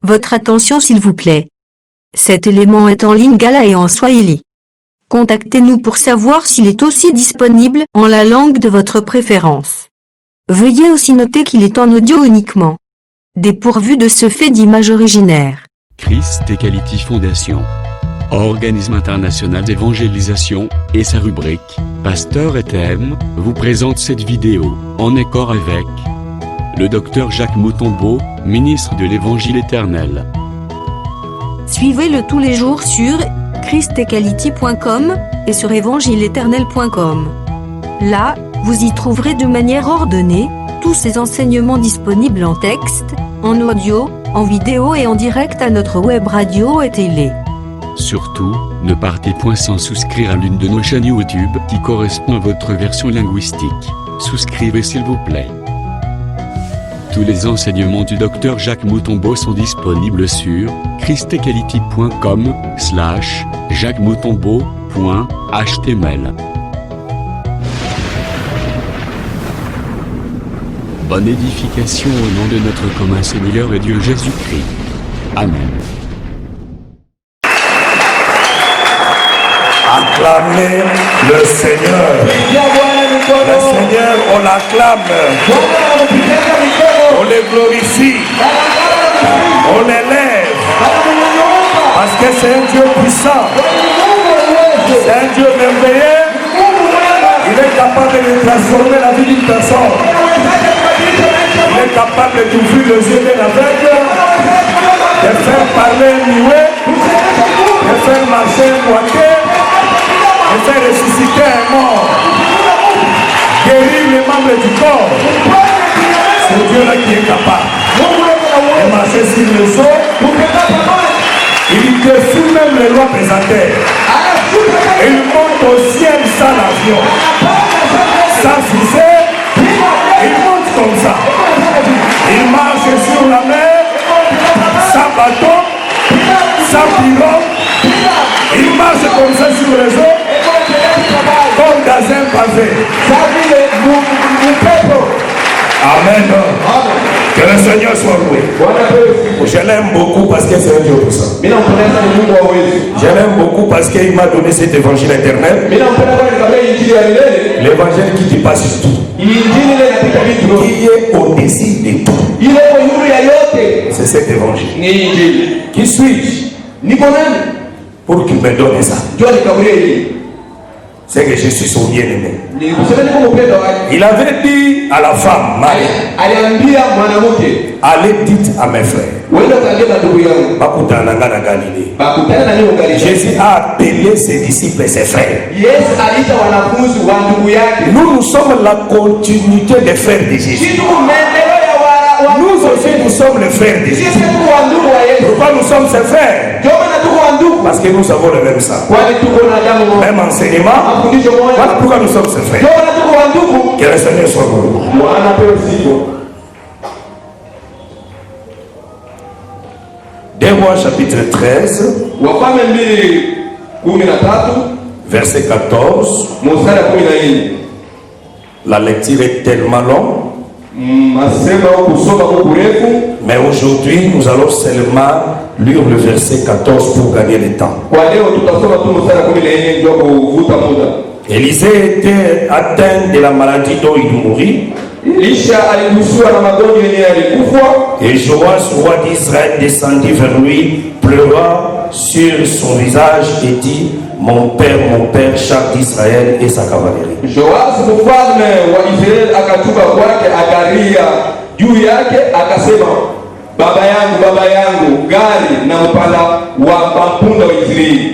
Votre attention s'il vous plaît. Cet élément est en lingala et en swahili. Contactez-nous pour savoir s'il est aussi disponible en la langue de votre préférence. Veuillez aussi noter qu'il est en audio uniquement. Dépourvu de ce fait d'image originaire. Christ Equality Foundation, organisme international d'évangélisation, et sa rubrique « Pasteur et thème » vous présente cette vidéo, en accord avec le Dr Jacques Moutombo, ministre de l'Évangile éternel. Suivez-le tous les jours sur christequality.com et sur évangile-éternel.com. Là, vous y trouverez de manière ordonnée tous ces enseignements disponibles en texte, en audio, en vidéo et en direct à notre web radio et télé. Surtout, ne partez point sans souscrire à l'une de nos chaînes YouTube qui correspond à votre version linguistique. Souscrivez s'il vous plaît. Tous les enseignements du Dr Jacques Moutombo sont disponibles sur christequality.com/jacquesmoutombo.html. Bonne édification au nom de notre commun Seigneur et Dieu Jésus-Christ. Amen. Acclamez le Seigneur. Le Seigneur, on l'acclame. On le glorifie. On l'élève. Parce que c'est un Dieu puissant. C'est un Dieu merveilleux. Il est capable de transformer la vie d'une personne. Il est capable de d'ouvrir les yeux d'un aveugle, de faire parler un muet, de faire marcher un boité, de faire ressusciter un mort, guérir les membres du corps. C'est Dieu-là qui est capable de marcher sur les eaux. Il défie même les lois présentées. Il monte au ciel sans avion, sans fusée. Il monte comme ça. Il marche sur la mer, sans bateau, sans pirogue. Il marche comme ça sur les eaux, comme dans un pavé. Amen. Que le Seigneur soit loué. Je l'aime beaucoup parce que c'est un Dieu puissant. Je l'aime beaucoup parce qu'il m'a donné cet évangile éternel. L'évangile qui dépasse tout. Qui est au-dessus de tout. C'est cet évangile. Qui suis-je pour qu'il me donne ça? C'est que je suis son bien-aimé. Il avait dit à la femme, Marie, allez dites à mes frères. Jésus a appelé ses disciples et ses frères. Nous sommes la continuité des frères de Jésus. Nous aussi, nous sommes les frères de Jésus. Pourquoi nous sommes ses frères? Parce que nous avons le même sang, même enseignement. Voilà pourquoi nous sommes ses frères. Que le Seigneur soit glorifié. 2 Rois chapitre 13, verset 14. La lecture est tellement longue. Mais aujourd'hui, nous allons seulement lire le verset 14 pour gagner le temps. Élisée était atteint de la maladie dont il mourit. Et Joas, roi d'Israël, descendit vers lui, pleura sur son visage et dit: mon père, char d'Israël et sa cavalerie. Joas mfalme wa Israeli akatuka kwake, akalia juu yake akasema, baba yangu, gari na mpanda wa mpunda wa Israeli.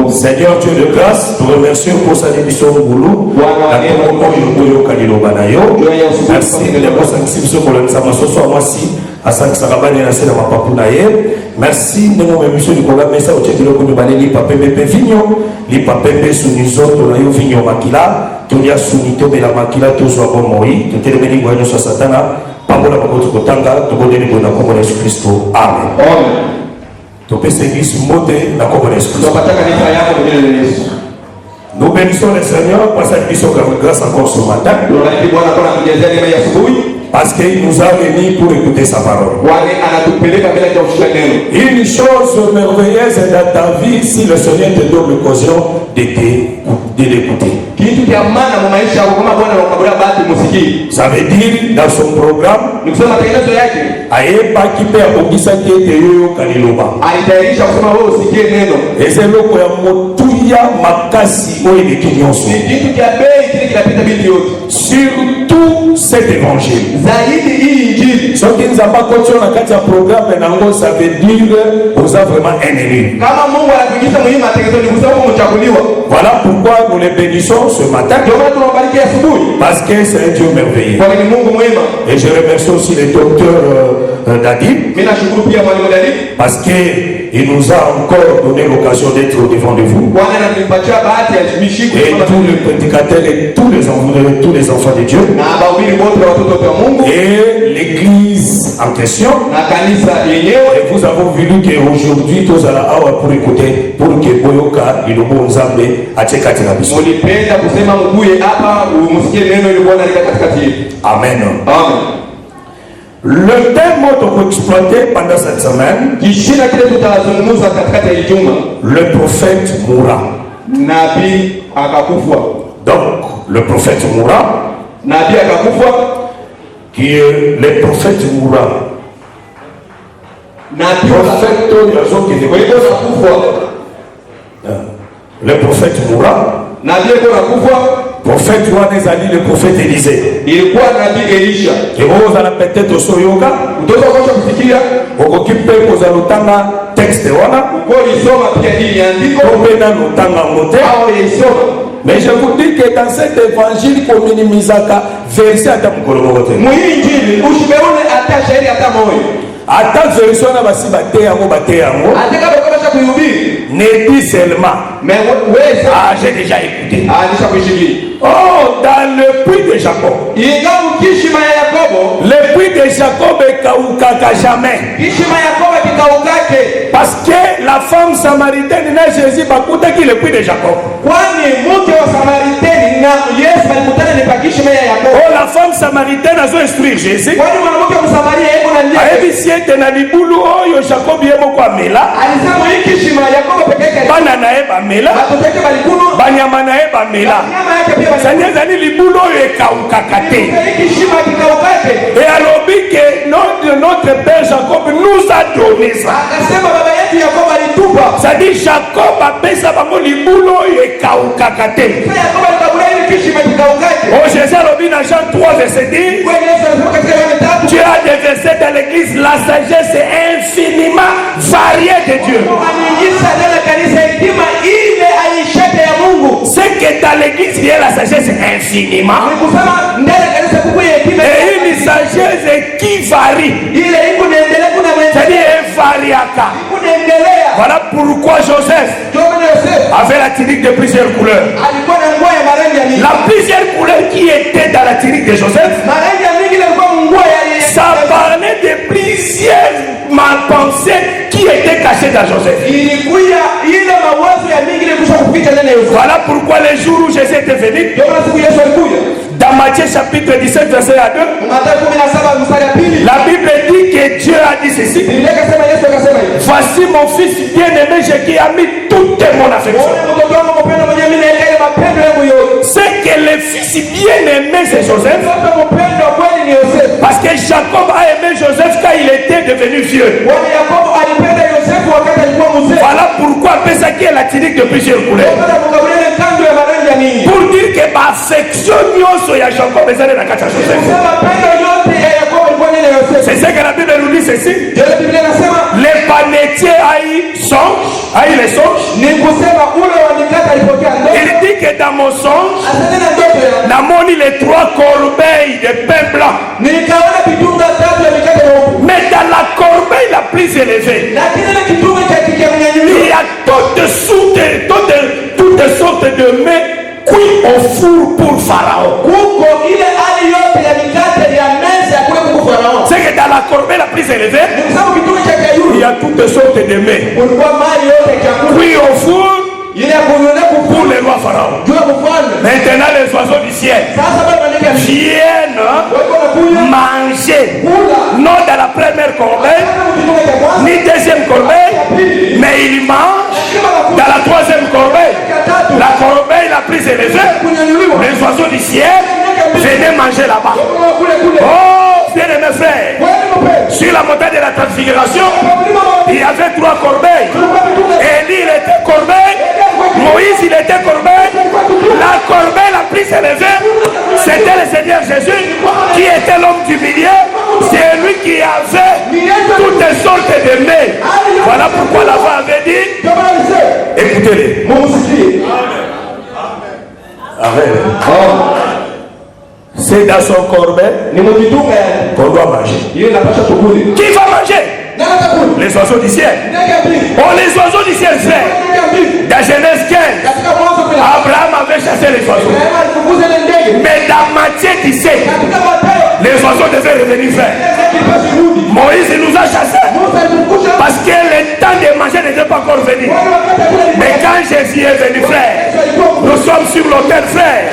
Seigneur Dieu de grâce, nous remercions pour sa démission au boulot. Merci de la conséquence pour le Samasoso à moi si à Sanksarabane na sena mapapuna ye. Merci de mon émission du programme mais ça au tchèque de l'occupé li papembe vigno, li papembe sunizo to la yo vigno makila, to ya sunito de la makila to so bon moi, to te remeni ngwa so satana, pamola pakoto kotanga, to bodeli bona comme Jésus Christ. Amen. Amen. To perséguis moté la comme Jésus. Nous bénissons le Seigneur pour cette mission grâce encore ce matin. Parce qu'il nous a réunis pour écouter sa parole. Une chose merveilleuse dans ta vie, si le Seigneur te donne l'occasion de l'écouter. Ça veut dire dans son programme, et c'est le surtout cet évangile. Ce qui nous a pas continué dans le programme, ça veut dire qu'on a vraiment un élu. Voilà pourquoi nous les bénissons ce matin. Parce que c'est un Dieu merveilleux. Et je remercie aussi le docteur Dadi. Parce qu'il nous a encore donné l'occasion d'être devant de vous. Et tous les prédicateurs et tous les enfants de Dieu. Et l'église en question. Et vous avez vu qu'aujourd'hui, tous à la awa pour écouter, pour que Boyoka, il nous bon zambe, à Tchekati la biso. Amen. Amen. Le thème qu'on exploiter pendant cette semaine, le prophète mourra. Donc, le prophète mourra, qui est le prophète mourra. Le prophète mourra. Prophète Ouanezali, le prophète Élisée. Et vous allez peut-être au Soyoga. Vous occupez vos alotanga texte. Mais je vous dis que dans cet évangile, qu'on minimise verset à ta mukolomote. Attends, version na basi bate yango. Ne dis seulement. Ah, j'ai déjà écouté. Oh, dans le puits de Jacob. Le puits de Jacob est kaoukaka jamais. Parce que la femme samaritaine n'a Jésus pas qui le puits de Jacob. Oh, la femme samaritaine a instruit Jésus. Jacob banana eba mela banyama na eba mela sanya zani libulo ekaukakate et alobi que notre père Jacob nous a donné ça. Ça dit Jacob a pesa bango libulo ekaukakate. Oh Jésus alobi na Jean 3 verset 10. Tu as des versets dans l'église, la sagesse est infiniment variée de Dieu. C'est que dans l'église, il y a la sagesse infiniment. Et une sagesse qui varie. C'est-à-dire invariaka. Voilà pourquoi Joseph avait la tunique de plusieurs couleurs. La plusieurs couleurs qui était dans la tunique de Joseph, ça parlait de plusieurs malpensées qui étaient cachées dans Joseph. Voilà pourquoi les jours où Jésus était venu, dans Matthieu chapitre 17 verset 2, la Bible dit que Dieu a dit ceci: voici mon fils bien-aimé, je qui a mis toute mon affection. C'est que le fils bien-aimé c'est Joseph, parce que Jacob a aimé Joseph quand il était devenu vieux. Voilà pourquoi ça qui est la tunique de plusieurs couleurs. Pour dire que ma affection y a Jacob et la carte à Joseph. C'est ce que la Bible nous dit ceci. Les panetiers aïe les songes. Il dit que dans mon songe, n'a moni les 3 corbeilles de pain blanc. Mais dans la corbeille la plus élevée, il y a toutes sortes de mets cuits au four pour Pharaon. C'est que dans la corbeille la plus élevée, il y a toutes sortes de mets cuits au four pour les rois pharaons. Maintenant les oiseaux du ciel viennent manger, non dans la première corbeille, ni deuxième corbeille, mais ils mangent dans la troisième corbeille. La corbeille la plus élevée, les oiseaux du ciel venaient manger là-bas. Oh, bien mes frères, sur la montagne de la transfiguration, il y avait 3 corbeilles. Élie, il était corbeille. Moïse, il était corbeille. La corbeille la plus élevée, c'était le Seigneur Jésus, qui était l'homme du milieu. C'est lui qui avait toutes sortes de mets. Voilà pourquoi la voix avait dit, écoutez-les. Amen. C'est dans son corbeille qu'on doit manger. Qui va manger? Les oiseaux du ciel. Oh, les oiseaux du ciel, frère. Dans Genèse 15, Abraham avait chassé les oiseaux. Mais dans Matthieu 17, les oiseaux devaient revenir, frère. Moïse nous a chassés parce que le temps de manger n'était pas encore venu. Mais quand Jésus est venu, frère, nous sommes sur l'autel, frère.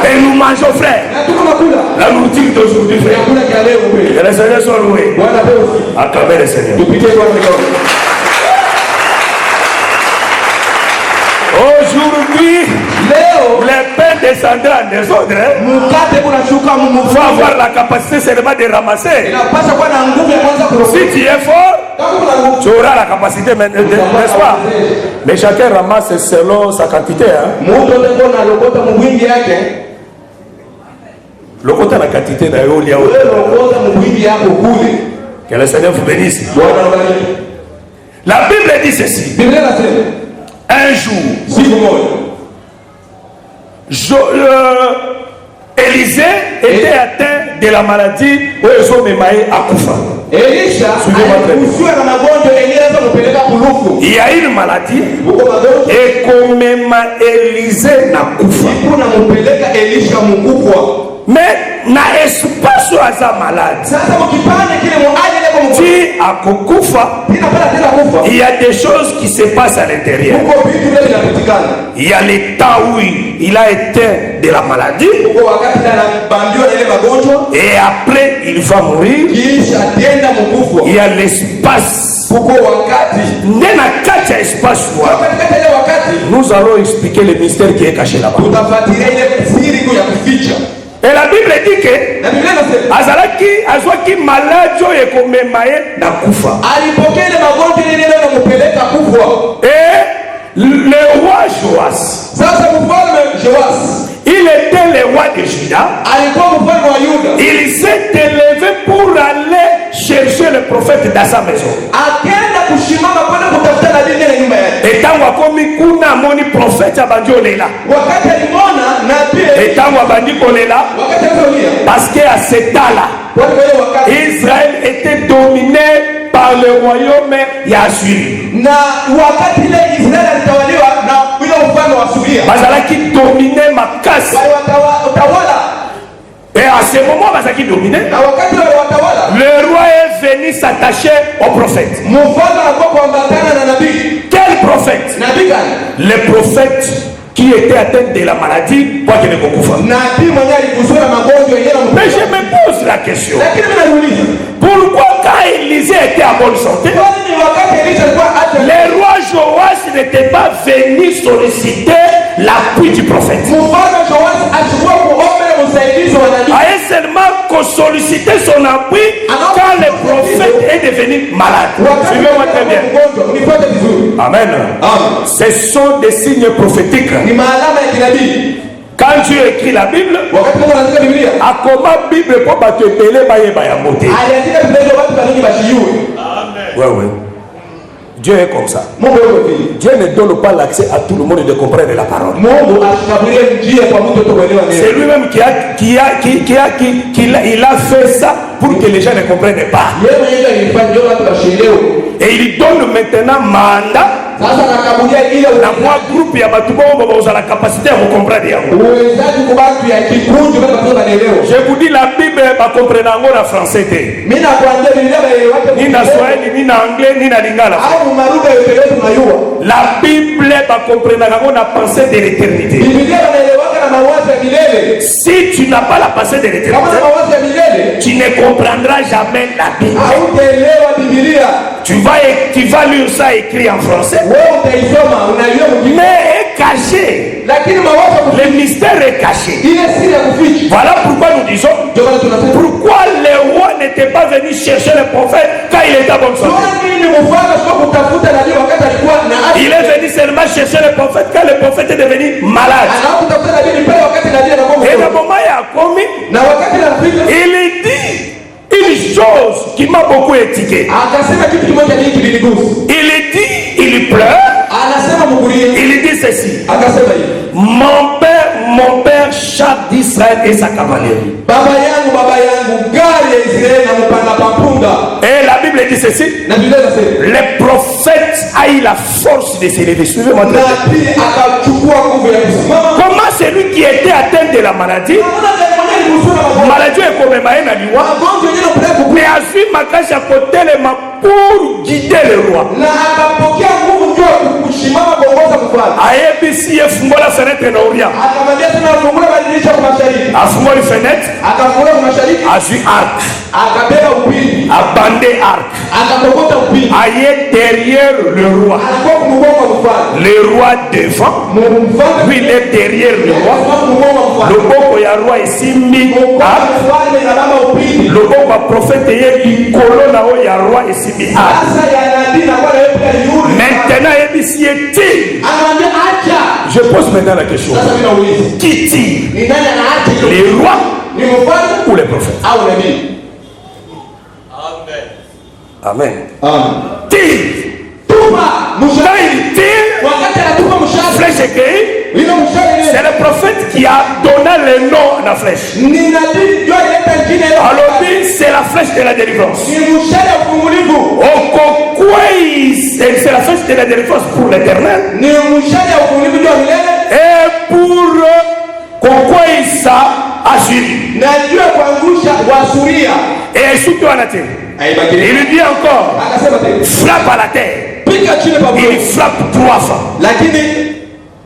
Et nous mangeons, frère. La nourriture d'aujourd'hui, frère. Et les Seigneurs sont loués. Acclamez le Seigneur. Aujourd'hui, les pains descendront en désordre. Il faut avoir la capacité seulement de ramasser. Si tu es fort, tu auras la capacité, n'est-ce pas? Mais chacun ramasse selon sa quantité. Le côté de la quantité d'ailleurs, il y a que le Seigneur vous bénisse. La Bible dit ceci. Un jour, Élisée était atteint de la maladie où ils ont mémaillé à Koufa. Il y a une maladie et comme Élisée n'a Koufa. Mais na espace où aza malade. Si à Koufa, il y a des choses qui se passent à l'intérieur. Il y a les temps où il a été de la maladie. Et après, il va mourir. Il y a l'espace. Nous allons expliquer le mystère qui est caché là-bas. Et la Bible dit que Azalaki azwaki malade et komemaye na kufa. Et le roi Joas, il était le roi de Juda. Il s'est élevé pour aller chercher le prophète dans sa maison. Et tant wakomi kuna moni prophète abandi olela. Et tant wabandi kolela parce qu'à cet temps-là, Israël était dominé par le royaume Yashuri. Bazalaki dominé ma casse. Et à ce moment, Bazalaki dominé. Le roi est venu s'attacher au prophète. Quel prophète? Le prophète qui était atteint de la maladie, quoi qu'il ne soit. Mais je me pose la question. Pourquoi quand Élisée était en bonne santé, le roi Joas n'était pas venu solliciter l'appui du prophète? A seulement qu'on sollicitait son appui quand le prophète est devenu malade. Suivez-moi très bien. Amen. Ce sont des signes prophétiques. Quand Dieu écrit la Bible, à comment la Bible peut battre le ouais. Dieu est comme ça. Dieu ne donne pas l'accès à tout le monde de comprendre la parole. C'est lui-même il a fait ça pour que les gens ne comprennent pas. Et il donne maintenant mandat. Dans moi groupe il y a la capacité à vous comprendre. Je vous dis la Bible va comprendre en français. Ni ni na Swahili, ni na anglais, ni na lingala. au maruga yote yote tunayua. La Bible va comprendre la pensée de l'éternité. Biblia inaeleweka na mawazo ya milele. Si tu n'as pas la pensée de Kama l'éternité, na mawazo ya milele, tu ne comprendras jamais la Bible. hautaelewa Biblia. Tu vas lire ça écrit en français, Wewe utaisoma unaiona mjini. mais est caché. Lakini mawazo ya Le mystère est caché. ile siri ya kuficha. Voilà pourquoi nous disons Ndio maana tunasema pourquoi le roi n'était pas venu chercher le prophète quand il était à bonne santé. kwa nini mfalme sio kutafuta nabii wakati alikuwa na afya? Il est venu seulement chercher le prophète quand le prophète est devenu malade. Anakutafuta nabii pale wakati nabii anakuwa Et le mgonjwa. moment il a commis, Na wakati anapita il dit une chose qui m'a beaucoup étiqué. akasema kitu kimoja hiki kilinigusa. Il dit, il pleure, Anasema mkulie. il dit ceci. Akasema hivi. Mon père, char d'Israël et sa cavalerie. Baba yangu gari ya Israeli na mpanda pampunga. Et la Bible dit ceci. Na Biblia inasema Les prophètes a eu la force de se lever. Suivez-moi très bien. nabii akachukua nguvu ya kusimama. Comment celui qui était atteint de la maladie, maladie est comme Maïna Liwa, Magonjwa yenyewe kupeleka mais a su makashi à côté les mains pour guider le roi. na akapokea nguvu ndio kusimama kuongoza mfalme. Ayebi fungola fenêtre na Uria. Akamwambia tena afungule madirisha kwa mashariki. Afungoli fenêtre, Akafungua kwa mashariki, a su arc, akabeba upinde, a bandé arc. akakokota upinde. Aye derrière le roi. Alikuwa kumgonga mfalme. Le roi devant, Mfalme puis il est derrière le roi. alikuwa kumgonga mfalme. Loboko ya roi esimbi arc. Mfalme na baba upinde. Loboko ya prophète ye likolo na o ya roi esimbi arc. Sasa ya nabii na kwa yeye yule. Maintenant ebisi eti. Anamwambia acha. Je pose maintenant la question. Sasa mimi nauliza. Qui tire? Ni nani anaacha hiyo? Les rois Ni mfalme ou les prophètes? au nabii? Amen. Amen. Tire. Tuma Quand mshale. il tire, Wakati anatupa mshale. flèche écrite, Ile mshale c'est ile. le prophète qui a donné le nom à la flèche. Ni nabii ndio ileta jina ile. Alors lui, c'est la flèche de la délivrance. Ni mshale wa ufungulivu. C'est la flèche de la délivrance pour l'éternel. Ni mshale wa ufungulivu ndio milele. Et pour Kokoïsa Ashuri. Na ndio kuangusha wasuria. Et surtout en atteint. Haibadiliki. Il lui dit encore, Akasema tena. frappe à la terre. Pika chini pa Il mgongo. frappe 3 fois. Lakini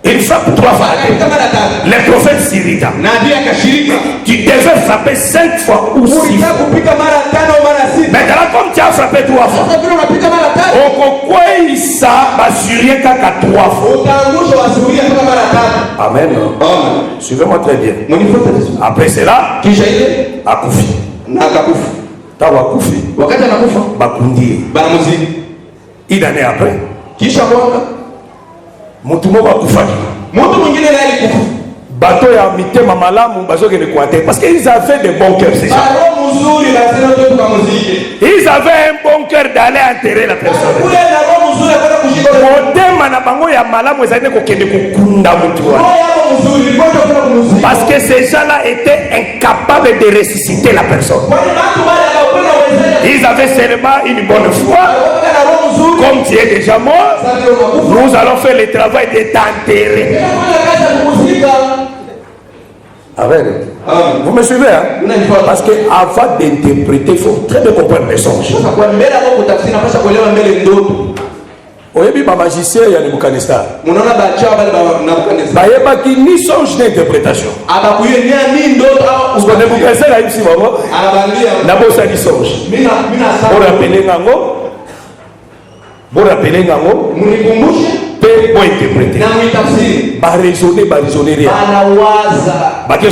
Il frappe 3 fois à la akapita terre. mara tatu. Les prophètes s'irritent. Nabii akashirika. Tu devais frapper 5 fois ou 6 Ulitaka fois. kupika mara 5 au mara 6. Maintenant, comme tu as frappé 3 fois, Sasa vile unapika mara 3, Okokoïsa Ashuri kaka 3 fois. utaangusha wasuria mpaka mara 3. Amen. Amen. Suivez-moi très bien. Mnifuate Yesu. Après cela, Kisha ile Akufi. na akakufa. Tawa Akufi. Wakati anakufa, Bakundie. banamuziki. Une année après, Kisha mwaka, Mutumo Akufa. mtu mwingine naye alikufa. Bateau ya mitema malamu bazokende kuate parce qu'ils avaient de bons cœurs ces gens. Roho mzuri lazima ndio tukamuziki. Ils avaient un bon cœur d'aller enterrer la personne. Kule na roho mzuri kwenda kushika. Motema na bango ya malamu ezali kokende kokunda mutu wana. Roho yako mzuri kwenda kwenda kumuziki. Parce que ces gens-là étaient incapables de ressusciter la personne. Kwa hiyo watu wale wanaopenda wenzao. Ils avaient seulement une bonne foi. Wanaopenda na roho mzuri. Comme tu es déjà mort, Sasa ndio unakufa. nous allons faire le travail de t'enterrer. Kufanya kazi ya kumuzika. Amen. Amen. Vous me suivez, hein? Unanifuata. Parce que avant d'interpréter, il faut très bien comprendre les songes. Sasa kwa mbele hapo kutafsiri napaswa kuelewa mbele ndoto. Oyebi ba magicien ya Nebukadnezar. Munaona bachawa bale Nebukadnezar. Bayebaki ni songe d'interprétation. Abakuye ni ndoto au Parce que Nebukadnezar ayebisi bango anabandia. nabosali songe. Mimi sana. Borapele ngango Munikumbushe pe bointerpréter. na muitafsiri. Barezoner rien. Anawaza. Bake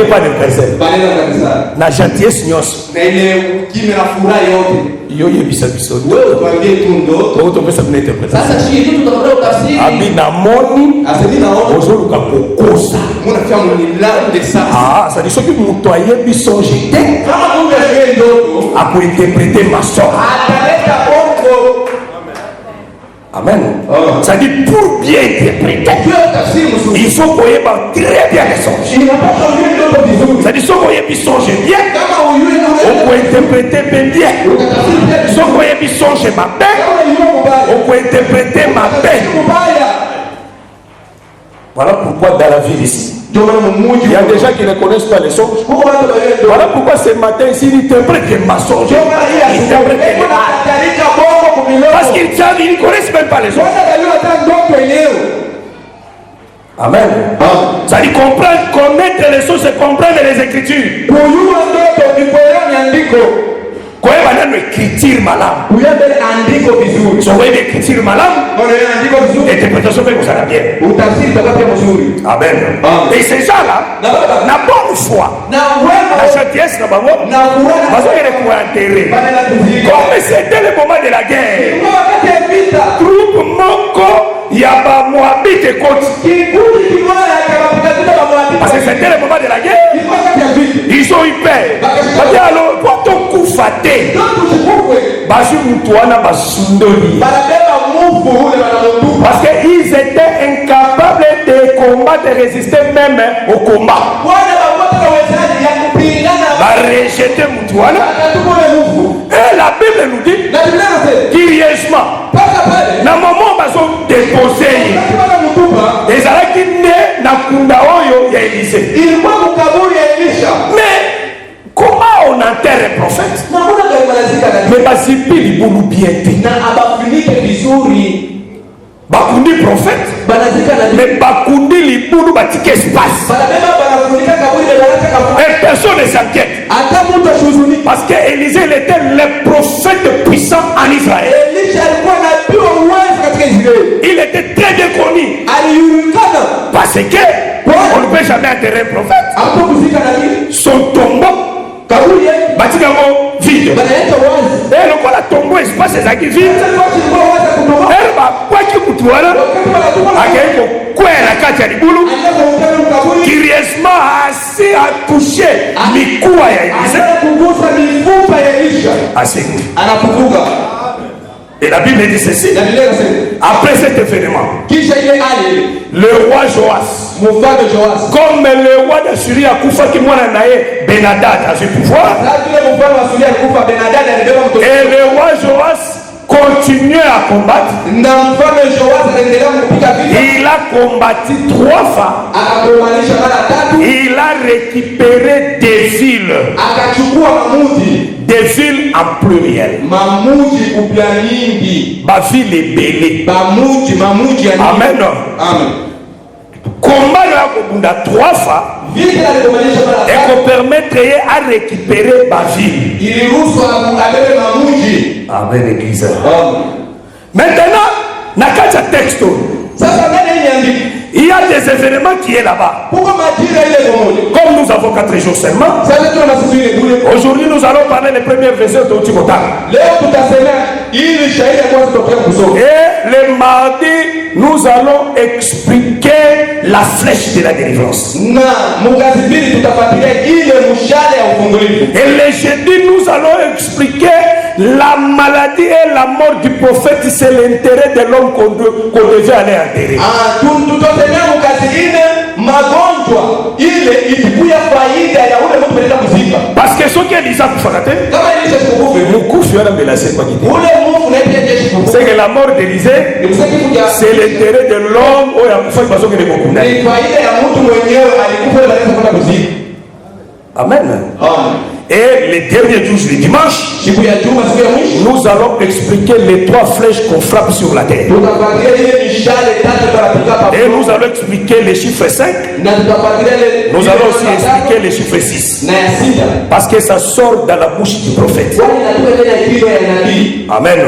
pa Nebukadnezar. Bale Nebukadnezar. Na gentillesse nyonso. Na ile kimya na furaha yote. Yo yebisa biso. Wewe tuambie tu ndoto. Toto pesa mna interprétation. Sasa chini tu tutakwenda utafsiri. Abi na moni Asemi naona ozoluka kokosa. munafia mlilao de sasa. Ah, ça dit soki muto ayebi songe te Kama Mungu asiye ndoto, akointerpréter masonge. ataleta bongo. Amen. Oh. Ça dit pour bien interpréter, Kwa tafsiri mzuri. il faut qu'on ait très bien les songes. Inapaswa ujue ndoto vizuri. Ça dit soit qu'on ait songe bien, Kama ujue on ndoto, peut interpréter bien. utatafsiri bien. Soit qu'on ait songe ma paix, Kama unajua kubaya, on peut interpréter ma paix. kubaya. Voilà pourquoi dans la ville ici, Ndio maana mmoja il y a des gens qui ne connaissent pas les songes. kwa watu wa ndoto. Voilà pourquoi ce matin ici, il interprète que ma songe. Ndio maana hii Il interprète asubuhi que kuna pas les autres. Amen. Ça dit comprendre, connaître les choses, c'est comprendre les Écritures. Kwa hiyo maneno écriture malamu. So wewe écriture malamu. Interprétation fait que ça va bien. Amen. Et ces gens-là, na bonne foi, la gentillesse na bango, parce qu'ils étaient enterrés. Comme c'était le moment de la guerre, troupe moko yaba Moabite côté. Parce que c'était le moment de la guerre, ils ont eu peur. Alors, pour ton coup faté, Basu Moutouana Basundoli. Parce qu'ils étaient incapables de combattre, de résister même au combat. Rejeter Moutouana. Et la Bible nous dit, curieusement, dans le moment où ils ont déposé, ils allaient né na kunda oyo ya Élisée. Mais comment on enterre un prophète? Mais basipi libulu bienti. Bakundi prophète. Mais bakundi libulu batike espace. Et personne ne s'inquiète. Parce que Élisée était le prophète puissant en Israël. Il était très bien connu. Parce que on ne peut jamais enterrer un prophète. Son tombeau Batigamo vide. Et le quoi la tombeau espace est vide. Elle va quoi qui vous doit là. Quoi la carte à l'ibulu. Curieusement assez à toucher les coups à Élisée. Assez. Et la Bible dit ceci. Après cet événement, le roi Joas, comme le roi d'Assyrie a Koufa qui m'a naé, Benadad a ce pouvoir. Et le roi Joas continuait à combattre. Il a combattu 3 fois. Il a récupéré des villes. Des villes en pluriel. Ma ville est belle. Amen. Combat là 3 fois. Et qu'on permettre à récupérer ma ville. Amen, l'église. Maintenant, dans le texte, il y a des événements qui sont là-bas. Comme nous avons 4 jours seulement, aujourd'hui nous allons parler les premiers versets de Timothée. Et le mardi, nous allons expliquer la flèche de la délivrance. Et le jeudi, nous allons expliquer la maladie et la mort du prophète. C'est l'intérêt de l'homme qu'on devait aller enterrer. Parce que ce qui est déjà pour c'est que la mort d'Élisée, c'est l'intérêt de l'homme. Amen. Et les derniers jours du dimanche, nous allons expliquer les 3 flèches qu'on frappe sur la terre. Et nous allons expliquer les chiffres 5. Nous allons aussi expliquer les chiffres 6. Parce que ça sort dans la bouche du prophète. Amen.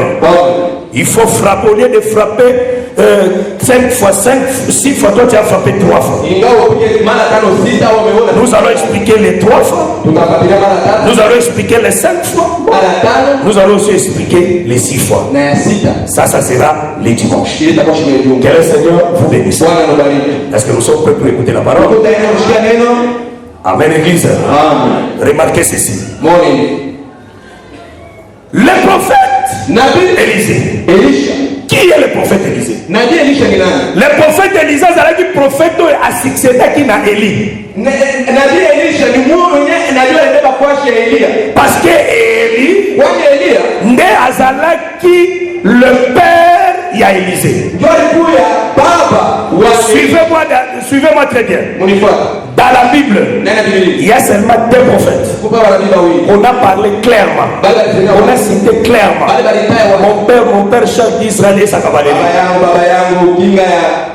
Il faut frapper, au lieu de frapper 5 fois 5, 6 fois, toi tu as frappé 3 fois. Nous allons expliquer les 3 fois. Nous allons expliquer les 5 fois. Nous allons aussi expliquer les 6 fois. Ça sera les dimanches. Que le Seigneur vous bénisse. Est-ce que nous sommes prêts pour écouter la parole? Amen, Église. Remarquez ceci. Le prophète Élisée. Qui est le prophète Élisée? Le prophète Élisée, c'est le prophète qui a succédé à Élie. Parce que Élie, né Azalaki, le père il y a Élisée. ndio alikuya baba wa Suivez-moi très bien. munifuata Dans la Bible, nani Biblia il y a seulement 2 prophètes. kupa wala bibi wawili On a parlé clairement. On a cité clairement. Mon père, chef d'Israël et sa cavalerie. baba yangu kinga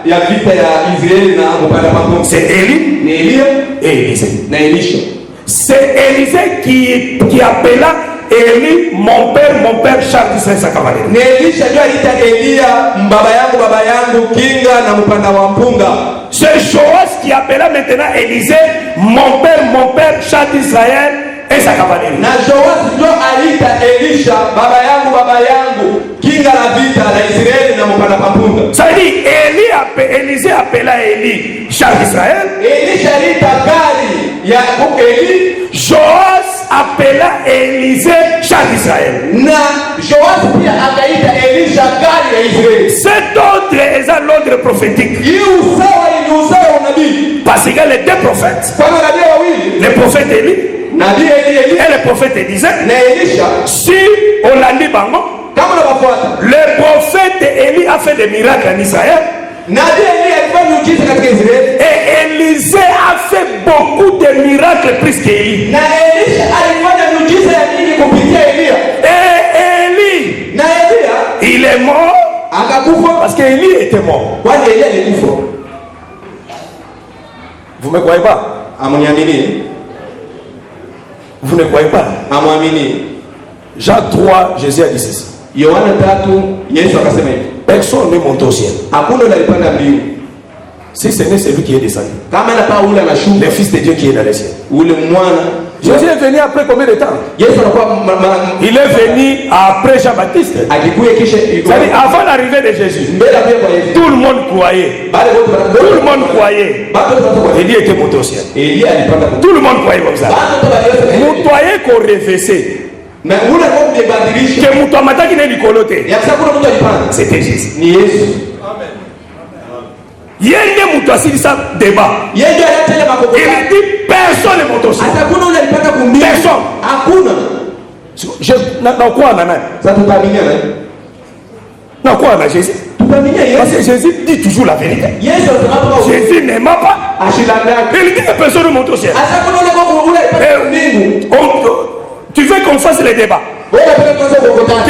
ya vita ya Israeli na mpanda mapungu. C'est Élie Ni Elia et Élisée. na Elisha. C'est Élisée qui appela Élie, mon père, chef d'Israël et sa cavalerie. Ni Elisha ndio aliita Elia baba yangu kinga na mpanda wa mpunga. C'est Joas qui appela maintenant Élisée, mon père, chef d'Israël et sa cavalerie. Na Joas ndio aliita Elisha baba yangu kinga la vita la Israeli na mpanda mapunga. Ça veut dire Élisée appela Élie, chef d'Israël. Elisha aliita gari ya Eli. Joas appela Élisée, chef d'Israël. Na Joas pia akaita Elisha gari ya Israeli. Cet ordre est l'ordre prophétique. Usawa unabii. Parce qu'il y a les 2 prophètes. Kwa nabii wawili. Le prophète Élie Nabii Eli et le prophète Élisée. na Elisha. Si on l'a dit, Kama unafuata. le prophète Élie a fait des miracles en Israël. Nabii Eli alifanya miujiza katika Israeli. Et Élisée a fait beaucoup de miracles plus qu'Élie. Na Elisha alifanya miujiza ya mingi kupitia Elia. Et Élie, Na Elia il est mort akakufa parce qu'Élie était mort. kwani Elia alikufa. Vous ne me croyez pas? Amwamini. Vous ne croyez pas? Amwamini. Jean 3, Jésus a dit ceci. Yohana 3 Yesu akasema hivi. Personne n'est monté au ciel. Hakuna yule alipanda mbingu. Si ce n'est celui qui est descendu. Kama na ule anashuka. Le Fils de Dieu qui est dans les cieux. Ule mwana. Jésus est venu après combien de temps? Yesu anakuwa Il est venu après Jean-Baptiste. akikuya kisha C'est-à-dire avant l'arrivée de Jésus. mbele ya kwa Yesu. Tout le monde croyait. Tout le monde croyait. Élie était monté au ciel. Elia alipanda. Tout le monde croyait comme ça. Mutwaye qu'on réfessait. Na ule Mungu yebadilisha. Que mutu amataki na likolo te. Ya sababu kuna mtu alipanda. C'était Jésus. Ni Yesu. Yende mutu asilisa débat. Yeye ndiye anatenda makoko. Il dit personne n'est monté au ciel. Hakuna ule alipanda kumbingu. Personne. Hakuna. Je na quoi na nani? Sasa tutaamini nani? Na quoi na Jésus? Tutaamini Parce Yesu. que Jésus dit toujours la vérité. Yesu atakapaka. Jésus ne ment pas. Ashilanda. Il dit que personne ne monte au ciel. Asa kuna ule kwa ule alipanda kumbingu. Tu veux qu'on fasse les débats? Wewe unataka tuanze kuokotana.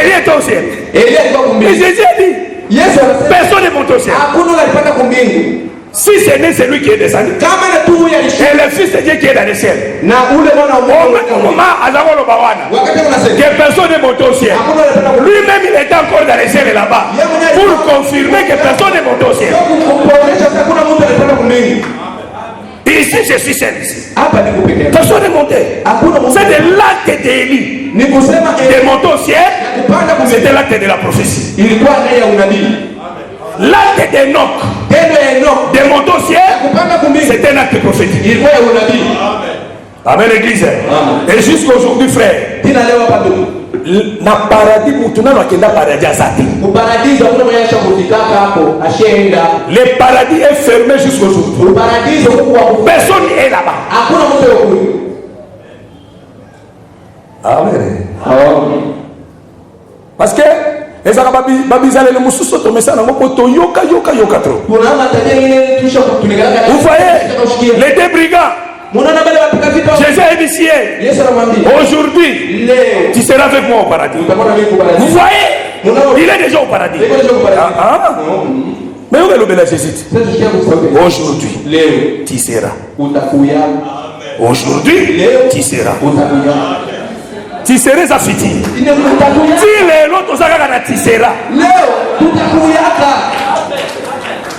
Élie était au ciel. Elia alikuwa Et kumbingu. Jésus a dit Yesu anasema personne ne monte au ciel. hakuna ule alipanda kumbingu. Si ce n'est celui qui est descendu. Kama na tu huyu alishuka. Et le Fils de Dieu qui est dans le ciel. Na ule mwana wa Mungu. Wakati unasema Que personne ne monte au ciel. hakuna ule alipanda kumbingu. Lui-même il était encore dans le ciel là-bas. Pour confirmer que personne ne monte au ciel. Kuonyesha hakuna mtu alipanda kumbingu. Ici je suis seul ici. Hapa niko peke yangu. Personne ne monte. Hakuna mtu. C'est de l'acte d'Élie. Ni kusema De monter au ciel. kupanda kumbingu. C'était l'acte de la prophétie. Ilikuwa ndani ya unabii. L'acte d'Enoch. Tendo ya Enoch De monter au ciel. kupanda kumbingu. C'est un acte prophétique. Ilikuwa ya unabii. Amen l'église. Amen. Et jusqu'aujourd'hui frère. Tina leo hapa tu. Na paradis mutuna wakenda paradis asati. Uparadiso hakuna mwenye anasha kufikaka hapo, ashaenda. Le paradis est fermé jusqu'aujourd'hui. Uparadiso huko Personne est là-bas. hakuna mtu yuko. Amen. Amen. Parce que ezaka babizale le mususu to mesana moko to yoka trop. Kuna matajiri ile tusha kutunikana. Vous voyez les 2 brigands. Munaona bale wapika vita. Jésus a initié. Yesu anamwambia. Aujourd'hui, Leo tu seras avec moi au paradis. utakuwa mimi kwa paradis. Vous voyez, il est déjà au paradis. Niko nje kwa paradis. Ah. Mais où est le bel Jésus? Sasa tusikia kusema. Aujourd'hui, Leo tu seras. utakuya. Aujourd'hui, Leo tu seras. utakuya. Tu seras affiti. Ine utakuya. Si les autres ont ça, tu seras. Leo tutakuyaka.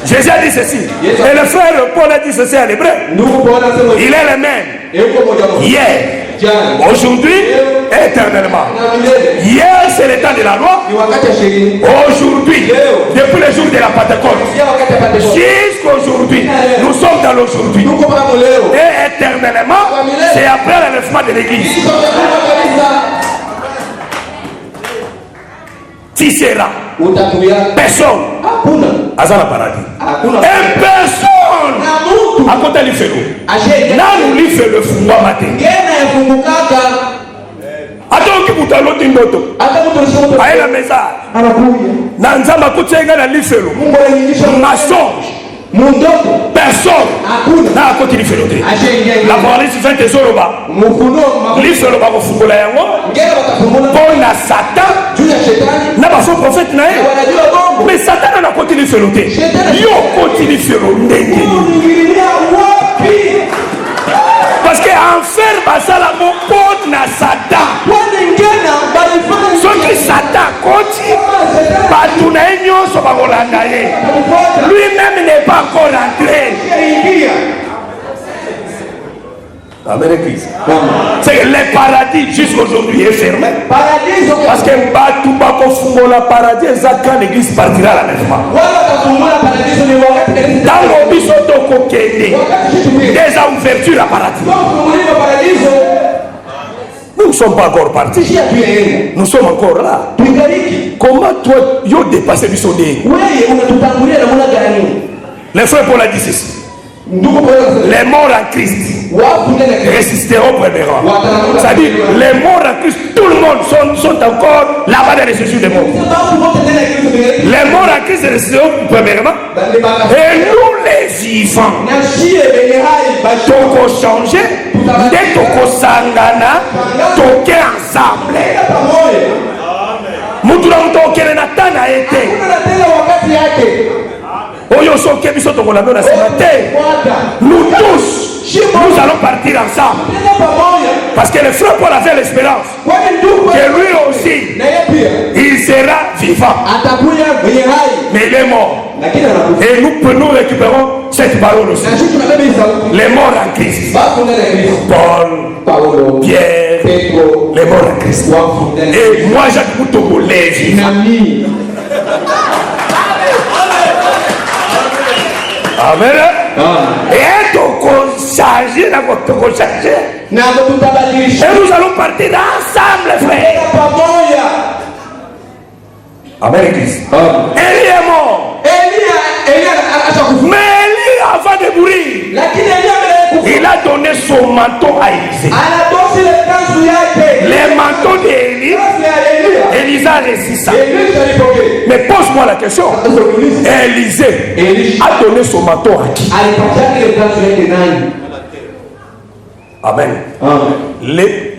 Jésus a dit ceci. Et le frère Paul a dit ceci à l'hébreu. Ndugu Paul anasema Il est le même. yuko moja moja. Hier, Jana. aujourd'hui, éternellement. Na milele. Hier, c'est le temps de la loi. Ni wakati wa sheria. Aujourd'hui, depuis le jour de la Pentecôte, Sio wakati wa Pentecoste. jusqu'aujourd'hui, nous sommes dans l'aujourd'hui. Tuko paka leo. Et éternellement, c'est après l'enlèvement de l'église. Sisi tunakuwa kabisa. Tu seras. Utakuya. Personne. Hakuna. Azala paradis. Hakuna. Et personne. Na mtu. Akota lifelo. Ashaenda. Nanu lifelo fungwa mate. Ngena yafungukaka. Attends qui vous talon tindoto. Aïe la maison. Nanzamba kutsenga na lifelo. Mensonge. Personne n'a côté lifelo. La police fait des oroba. Lifelo ba kofungola yango. Pour na Satan. Na ba son prophète na. Mais Satan n'a côté lifelo. Yo côté lifelo ndenge. Parce que enfer basala mon pote na Satan. Ce qui Satan continue, lui-même n'est pas encore rentré. C'est que le paradis jusqu'aujourd'hui est fermé. Parce que le paradis, c'est quand l'église partira la même fois. Dans le bisoto déjà ouverture à paradis. Nous ne sommes pas encore partis. Nous sommes encore là. Comment toi, tu dépassé du sonné? Les frères Paul a dit ceci. Les morts en Christ résisteront premièrement. C'est-à-dire, les morts en Christ, tout le monde sont encore là-bas dans les Jésus des morts. Les morts en Christ résisteront premièrement. Et nous les vivants, toko changer, dès toko sangana, toke ensemble. Moutoula moutoke natana été. Nous tous, nous allons partir ensemble. Parce que le frère Paul avait l'espérance que lui aussi, il sera vivant. Mais il est mort. Et nous récupérons cette parole aussi. Les morts en Christ. Paul, Pierre, les morts en Christ. Et moi, Jacques Moutogo, les vivants. Amen. Et nous allons partir ensemble, frère. Amen, Église. Élie est mort. Mais Élie, avant de mourir, il a donné son manteau à Élisée. Les manteaux d'Élie, Élisée a reçu ça. Mais pose-moi la question. Élisée a donné son manteau à qui? Amen.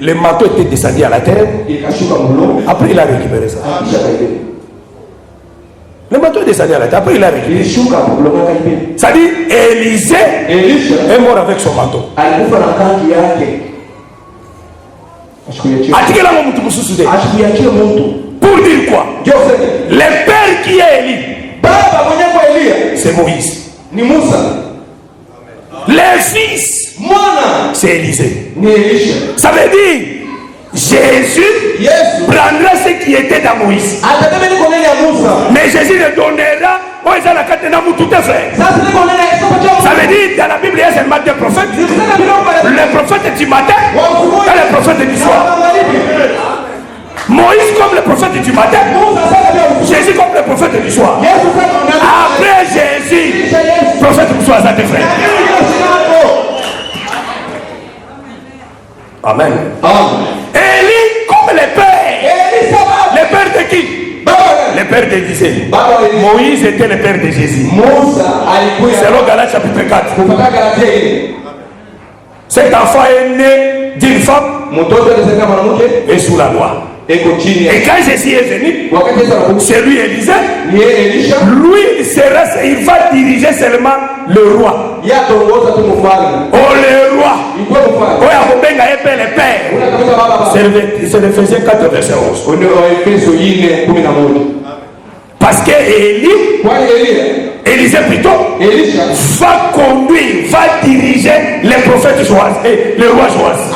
Les manteaux étaient descendus à la terre. Après, il a récupéré ça. Le manteau est descendu à la terre. Après, il a récupéré. Ça dit, Élisée est mort avec son manteau. Pour dire quoi? Le père qui est Élie, c'est Moïse. Les fils, c'est Élisée. Ça veut dire Jésus prendra ce qui était dans Moïse. Mais Jésus le donnera. Ça veut dire dans la Bible, il y a seulement deux prophètes. Le prophète du matin et le prophète du soir. Moïse comme le prophète du matin, Jésus comme le prophète du soir. Après Jésus, prophète du soir, ça te frère. Amen. Élie comme le père. Le père de qui? Le père d'Élisée. Moïse était le père de Jésus. Selon Galates chapitre 4. Cet enfant est né d'une femme et sous la loi. Et quand Jésus est venu, c'est lui Élisée. Lui il va diriger seulement le roi. Oh le roi. Le père. C'est l'Éphésiens 4 verset 11. Parce que Élisée plutôt va conduire, va diriger les prophètes choisis, le roi choisi.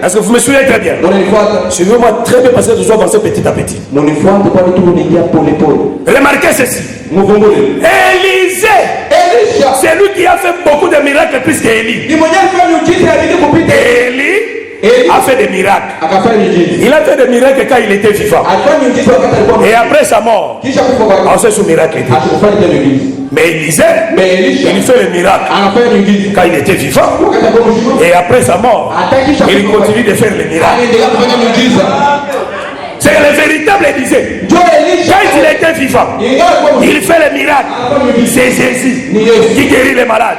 Est-ce que vous me suivez très bien? Suivez-moi très bien parce que je dois avancer petit à petit. Remarquez ceci. Élisée, c'est lui qui a fait beaucoup de miracles plus qu'Élie. Élie a fait des miracles. akafanya miujiza. Il a fait des miracles quand il était vivant. Alifanya miujiza wakati alikuwa Et après sa mort, kisha kufa kwake on sait son miracle était. akufanya tena miujiza. Mais Élisée, Mais Elisha il fait le miracle anafanya miujiza quand il était vivant. wakati alikuwa mzima. Et après sa mort, Hata kisha il kufa continue de faire le miracle. anaendelea kufanya miujiza. C'est le véritable Élisée. Ndio Elisha Quand il était vivant, ingawa alikuwa mzima il fait le miracle. C'est Jésus qui guérit les malades.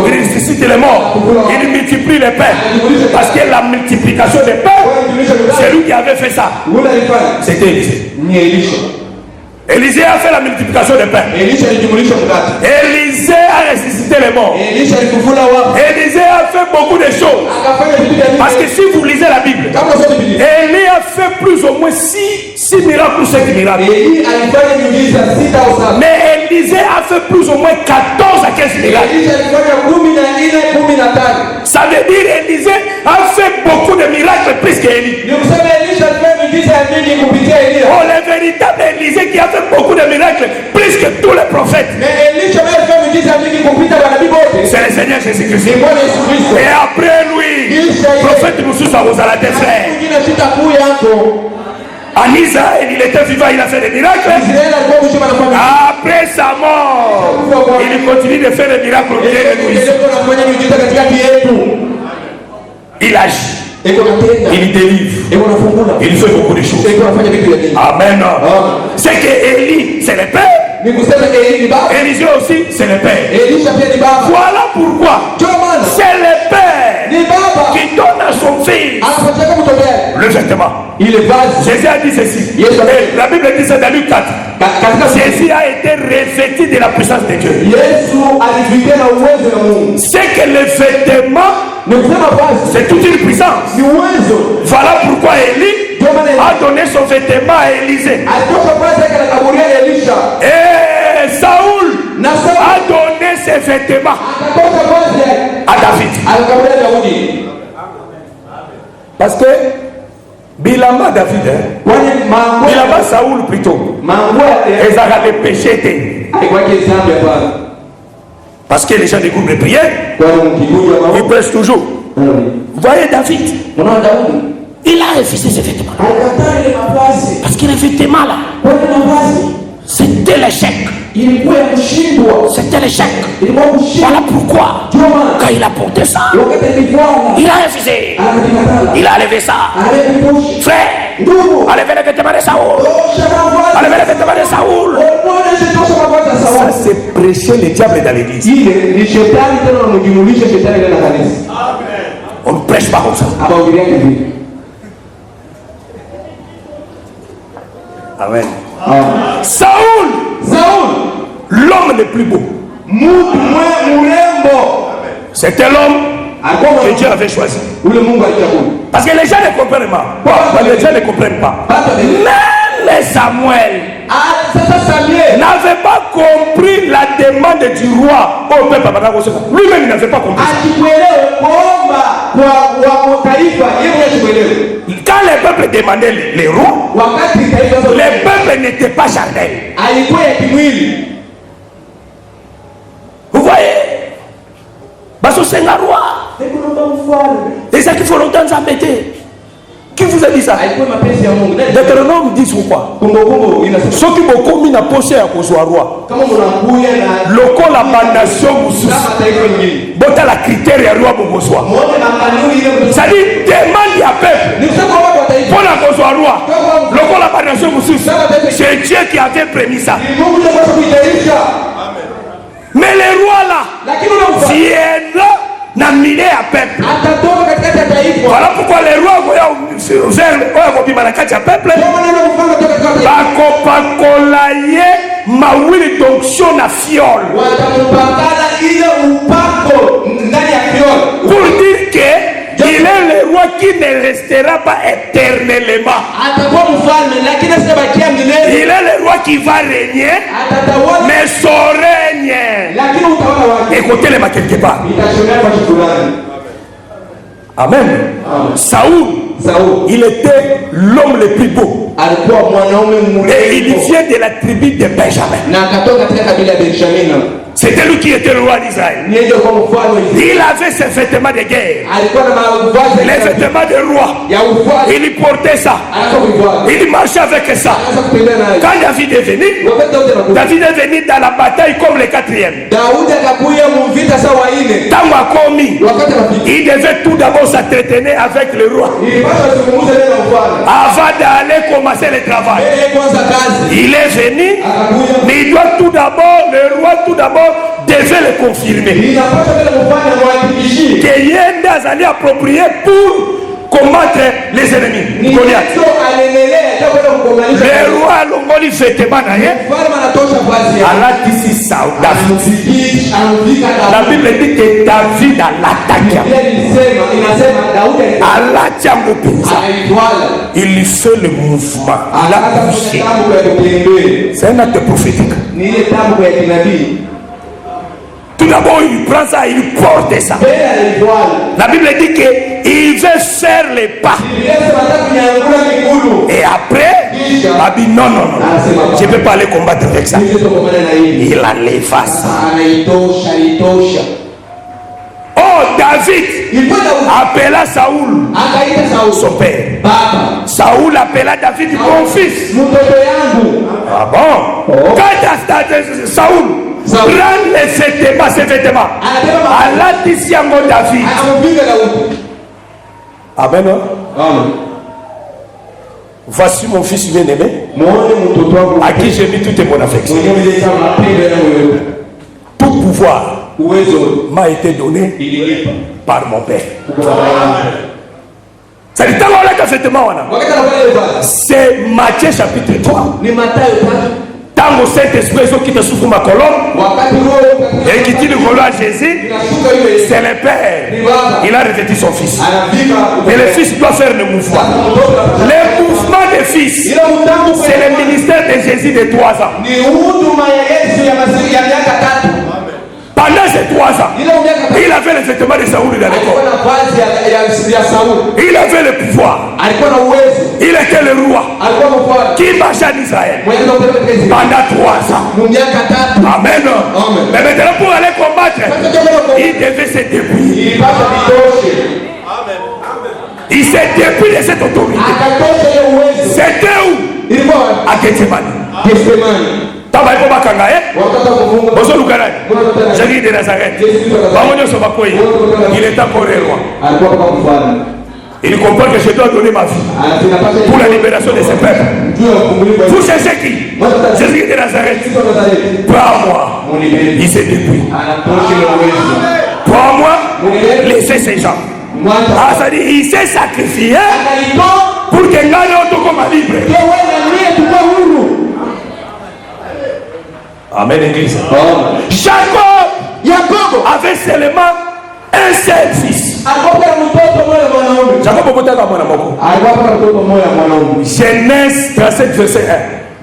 Il ressuscite les morts. Il multiplie les pains. Parce que la multiplication des pains, c'est lui qui avait fait ça. ule alifanya C'était Élisée. ni Elisha. Élisée a fait la multiplication des pains. Elisha alijumulisha mkate. Élisée a ressuscité les morts. Elisha alifufula wafu. Élisée a fait beaucoup de choses. Akafanya vitu vya Parce que si vous lisez la Bible, kama sio Biblia. Élie a fait plus ou moins 6 miracles ou 5 miracles. Eli alifanya miujiza 6 au 7. Mais Élisée a fait plus ou moins 14 à 15 miracles. Elisha alifanya 14 15. Ça veut dire Élisée a fait beaucoup de miracles plus qu'Élie. Ni kusema Elisha alifanya miujiza ya mingi kupitia Elia. Oh, le véritable Élisée qui a fait beaucoup de miracles plus que tous les prophètes. Na Elisha naye alifanya miujiza ya mingi kupita manabii wote. C'est le Seigneur Jésus-Christ. Ni Bwana Yesu Kristo. Et après lui, prophète Moussousa vous allez des frères. Mwingine sitakuwa yako. En Israël, il était vivant, il a fait des miracles. Israeli alikuwa mshima na familia. Après sa mort, il continue de faire des miracles au milieu de nous. Alikuwa anafanya miujiza katikati yetu. Il agit, Eko natenda. il délivre, Eko nafungula. il fait beaucoup de choses. Eko anafanya vitu vya mingi. Amen. Amen. C'est que Élie, c'est le Père. Ni kusema Eli ni baba. Élisée aussi, c'est le Père. Elisha pia ni baba. Voilà pourquoi Ndio maana c'est le Père ni baba qui donne à son fils anapotaka mtoto wake le vêtement. ile vazi. Jésus a dit ceci. Yes, sir. Et la Bible dit ça dans Luc 4. Katika Jésus a été revêtu de la puissance de Dieu. Yesu alivikia na uwezo wa Mungu. C'est que le vêtement, Ni kusema vazi c'est toute une puissance. ni uwezo. Voilà pourquoi Élie Ndio maana a donné son vêtement à Élisée. alitoka vazi yake na kaburia ya Elisha. Et Saoul Na Sauli a donné ses vêtements akatoka vazi yake à David. alikaburia Daudi. Parce que Bilamba David, Kwani mango Bilamba Saoul plutôt, ils ont les péchés. alikuwa kizambi hapa. Parce que les gens des groupes de prière, Kwani mkikuja ils mambo. prêchent toujours. Vous voyez David, Unaona Daudi il a refusé ses vêtements. alikataa ile mavazi. Parce que les vêtements là, Kwani mavazi c'était l'échec. ilikuwa ya kushindwa. C'était l'échec. Ilikuwa kushindwa. Voilà pourquoi, Ndio maana quand il a porté ça, wakati alivyoona il a refusé. alikataa. Il a enlevé ça. Alipusha. Frère, Ndugu. enlevez les vêtements de Saoul. Osha mavazi. Enlevez les vêtements de Saoul. Mbona sitosha mavazi ya Ça, sawa? c'est prêcher le diable dans l'église. Ile ni shetani tena unamjumulisha shetani ndani ya kanisa. On ne prêche pas comme ça. Hapa ongelea hivi. Amen. Ah. Saoul, Saul, l'homme le plus beau. mtu mrembo. C'était l'homme Alikuwa que Dieu avait choisi. ule Mungu alichagua. Parce que les gens ne comprennent pas. Les gens ne comprennent pas. Même Samuel Ah, sasa Samuel n'avait pas compris la demande du roi au peuple. Lui-même, il n'avait pas compris. akikuelewe kuomba kwa taifa, yeye mwenyewe akikuelewe. Quand le peuple demandait les rois, Wakati taifa zote le peuple n'était pas charnel. alikuwa ya kimwili. Vous voyez? Parce que c'est un roi. Et ça qu'il faut longtemps s'embêter. Qui vous a dit ça? Alikuwa mapenzi ya Mungu. Deutéronome dit quoi? Kumbukumbu inasema Ce qui beaucoup mis na poche ya kozwa roi. kama mnakuya na Lokola bandation mususu. kama taifa lingine. Bota la critère ya roi bokoswa. Muone na kanuni ile Ça dit demande ya peuple. ni kusema watu wa taifa. Pour la kozwa roi. Lokola bandation mususu. C'est Dieu qui avait permis ça. Ni Mungu ndiye anapaswa kuitaisha. Mais les rois là Lakini unamfanya viennent na milieu ya peuple. atatoka katikati ya taifa. Voilà pourquoi les rois voyaient vers kobima na kati ya peuple. Ndio maana unamfanya kutoka katikati ya taifa. Bakopakola ye mawili d'onction na fiole. Watampakana ile upako ndani ya kioo. Pour dire que il est le roi qui ne restera pas éternellement. Atakuwa mfalme lakini asibakia milele. Il est le roi qui va régner, Atatawala mais son règne, lakini utawala wake écoutez-le ma quelque part. itashonea kwa shukrani. Amen. Saoul, il était l'homme le plus beau. Alikuwa mwanaume Et il mrembo vient de la tribu de Benjamin. na akatoka katika kabila ya Benjamin. C'était lui qui était le roi d'Israël. Yeye ndio kwa mfalme wa Israeli. Il avait ses vêtements de guerre, Alikuwa na mavazi les vêtements de roi. ya ufalme. Il portait ça. Anaanza kuivaa. Il marchait avec ça. Anaanza kutembea naye. Quand David est venu, Wakati Daudi anakuja. David est venu dans la bataille comme le quatrième. Daudi akakuja mvita sawa ine. Tant à commis, Wakati anafika. il devait tout d'abord s'entretenir avec le roi Ilipaswa zungumze neno na mfalme. avant d'aller commencer le travail. Yeye kwanza kazi. Il est venu, Akakuja. mais il doit tout d'abord, le roi tout d'abord devait le confirmer. Inapaswa vile mfalme amhakikishie. Que yende azali approprié pour combattre les ennemis. Ni Goliath. ndio alenelea ndio kwenda kukomalisha. Le roi longoli vêtements na ye, Mfalme anatosha vazi yake. alatisi David. Anamvika La Daudi. Bible dit que David l'attaque. Biblia inasema Daudi Alatia mpenza. anaitwala. Il lui fait le mouvement. Il a Akaanza touché. kufanya tambo ya kutembea. C'est un acte prophétique. Ni ile tambo ya kinabii. Tout d'abord, il prend ça, il porte ça. Mbele anaitwala. La Bible dit qu'il veut faire les pas. Biblia inasema hata kunyangula miguu. Et après, il a dit non, non, non. Je ne peux pas aller combattre avec ça. Hizo tokana na hili. Il enlève ça. Anaitosha. Oh, David Ilikuwa Daudi appela Saoul, akaita Sauli. son père. Baba, Saoul appela David, mon fils. mtoto yangu. Ah bon? Quand Saoul prend ses vêtements, Allah dit Siango David. Anampiga Daudi. Amen. Amen. Voici mon fils bien-aimé, Muone mtoto wangu. à qui j'ai mis toute mon affection. Mwenye mleta mapendo yangu yote. Tout pouvoir Uwezo m'a été donné ilinipa. par mon père. Wakati C'est le temps où on a fait vêtements. anafanya ile basi. C'est Matthieu chapitre 3. Ni Mathayo 3. Tant au Saint-Esprit qui te souffre ma colonne Wakati roho et qui dit le colon à Jésus, inashuka yule. c'est le père. Ni baba. Il a revêtu son fils. Anafika. Et le fils doit faire le mouvement. Le mouvement des fils, Ile mtambo c'est le ministère de Jésus de 3 ans. ni huduma ya Yesu ya masiri ya miaka 3. Pendant ces 3 ans, Ile miaka 3. il avait les vêtements de Saoul dans le Alikuwa corps. na vazi ya Sauli. Il avait le pouvoir. Alikuwa na uwezo. Il était le roi Alikuwa mfalme. qui marchait en Israël Mwenye ndio president. pendant 3 ans. Mu miaka 3. Amen. Amen. Mais maintenant, pour aller combattre, il devait se dépouiller. Ilipata vitoshe. Il s'est dépouillé de cette autorité. Akatosha ile uwezo. C'était où? Ilikuwa À Gethsemane. Gethsemane. Taba ipo bakanga Wakati wa kufunga. bozo lukanani Jésus de Nazareth bango nyonso bakoyi il est encore roi. Alikuwa kama mfalme. Il comprend que je dois donner ma vie Anapata pour la libération de ses peuples. juu ya kufunguliwa. Vous cherchez qui? Jésus de Nazareth. Kristo wa Nazareti. Prends-moi. Munibebe. Il s'est dépouillé. Anatosha ile uwezo. Prends-moi. Laissez ces gens. Mwanza. Ah, ça dit, il s'est sacrifié Akaitoa pour que ngane otokoma libre. kwa wewe na mimi tukue huru. Amen, église. Amen. Jacob Yakobo avait seulement un seul fils. alikuwa na mtoto mmoja mwanaume. Jacob obotaka mwana moko. Alikuwa na mtoto mmoja mwanaume. Genèse 37 verset 1.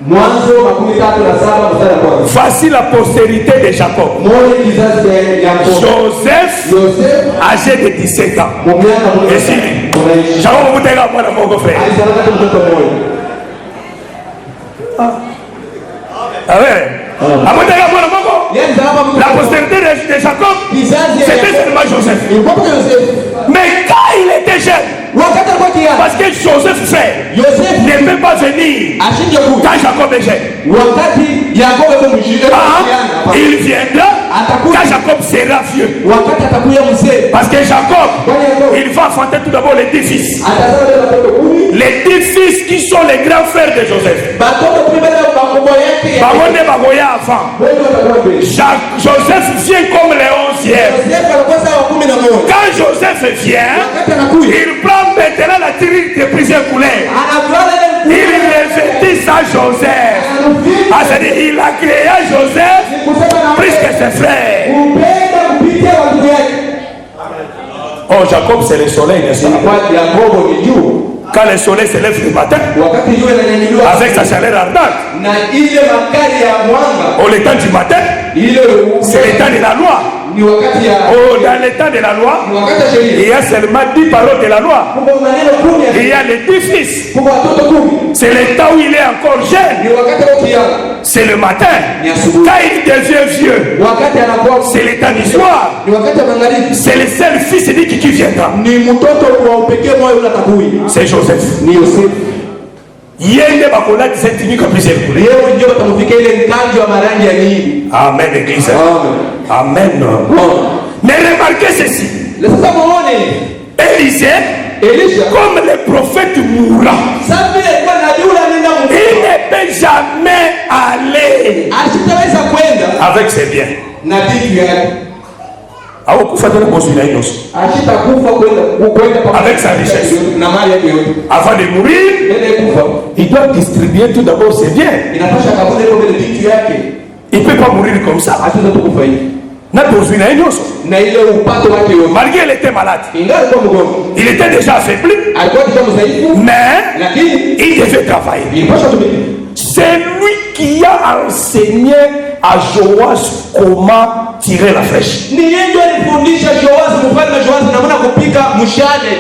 Mwanzo 13:7 mstari wa kwanza. Voici la postérité de Jacob. Muone kizazi cha Yakobo. Joseph, Yosef âgé de 17 ans. mumiaka mmoja. Et si, Unaishi. Jacob obotaka mwana moko frère. Alizaliwa kama mtoto mmoja. Ah ouais. Abotaka mwana moko. Yeye alizaliwa kama La mtoto. postérité de Jacob, Kizazi ya c'était Yakobo. seulement Joseph. Ilikuwa kwa Yosef. Mais quand il était jeune, Wakati alikuwa kijana. parce que Joseph frère Yosef ne peut pas venir ashinje kuja. quand Jacob est jeune. Wakati Yakobo yuko mshirika Ah, kijana. il viendra Atakuja. quand Jacob sera vieux. Wakati atakuja mzee. Parce que Jacob, Kwani Yakobo il va enfanter tout d'abord les 10 fils. atazaa wale watoto 10. Les 10 fils qui sont les grands frères de Joseph. Batoto primera bakubwa yake ya. Bamonde bagoya avant. Wewe utakuwa mbele. Joseph vient comme le 11e. Yosef alikuwa sawa 11. Quand Joseph vient, Wakati anakuja. il prend maintenant la tirure de plusieurs couleurs. Anavaa ile Il revêtit ça Joseph. Ah, c'est-à-dire, il a créé Joseph plus que ses frères. kupenda kupitia watu yake. Oh, Jacob, c'est le soleil, n'est-ce pas? Kwa Yakobo ni juu. Quand le soleil se lève le matin, Wakati jua linanyanyuliwa avec sa chaleur ardente, na ile makali ya mwanga au le temps du matin, ile c'est le temps de la loi. ni wakati ya Oh, dans le temps de la loi, ni wakati ya il sheria y a seulement 10 paroles de la loi. kuna maneno 10 Il y ya a les 10 fils. kuna watoto 10 C'est le temps où il est encore ni jeune. wakati wa kiama C'est le matin. ni asubuhi Quand il devient vieux, wakati anakuwa c'est le temps du soir. ni wakati wa magharibi C'est le seul fils qui viendra. ni mtoto wa upekee moyo ule atakui C'est Joseph. ni Yosefu Yende bakola cette unique plusieurs couleurs. leo ndio watamfikia ile nganjo ya marangi ya nini Amen, église. amen Amen. Mais remarquez ceci. sasa muone Élisée, Elisha comme le prophète mourra, sasa vile kwa nabii ule anaenda il ne peut jamais aller asitaweza kwenda avec ses biens. na vitu yake Akufa tena kuzuia hiyo. ashitakufa kwenda Avec sa richesse. na mali yake yote Avant de mourir, mbele kufa il doit distribuer tout d'abord ses biens. inapasha kabule kwa vile vitu yake Il ne peut pas mourir comme ça. hatuweza tukufa hivi Na kuzuia hiyo. na ile upato wake yote Malgré il était malade, ingawa kwa mgongo il était déjà affaibli, alikuwa kisha mzaifu mais lakini il devait travailler. ilipasha tumiki C'est lui qui a enseigné à Joas comment tirer la flèche. ni yeye ndiye alifundisha Joazi mfalme Joazi namna kupika mshale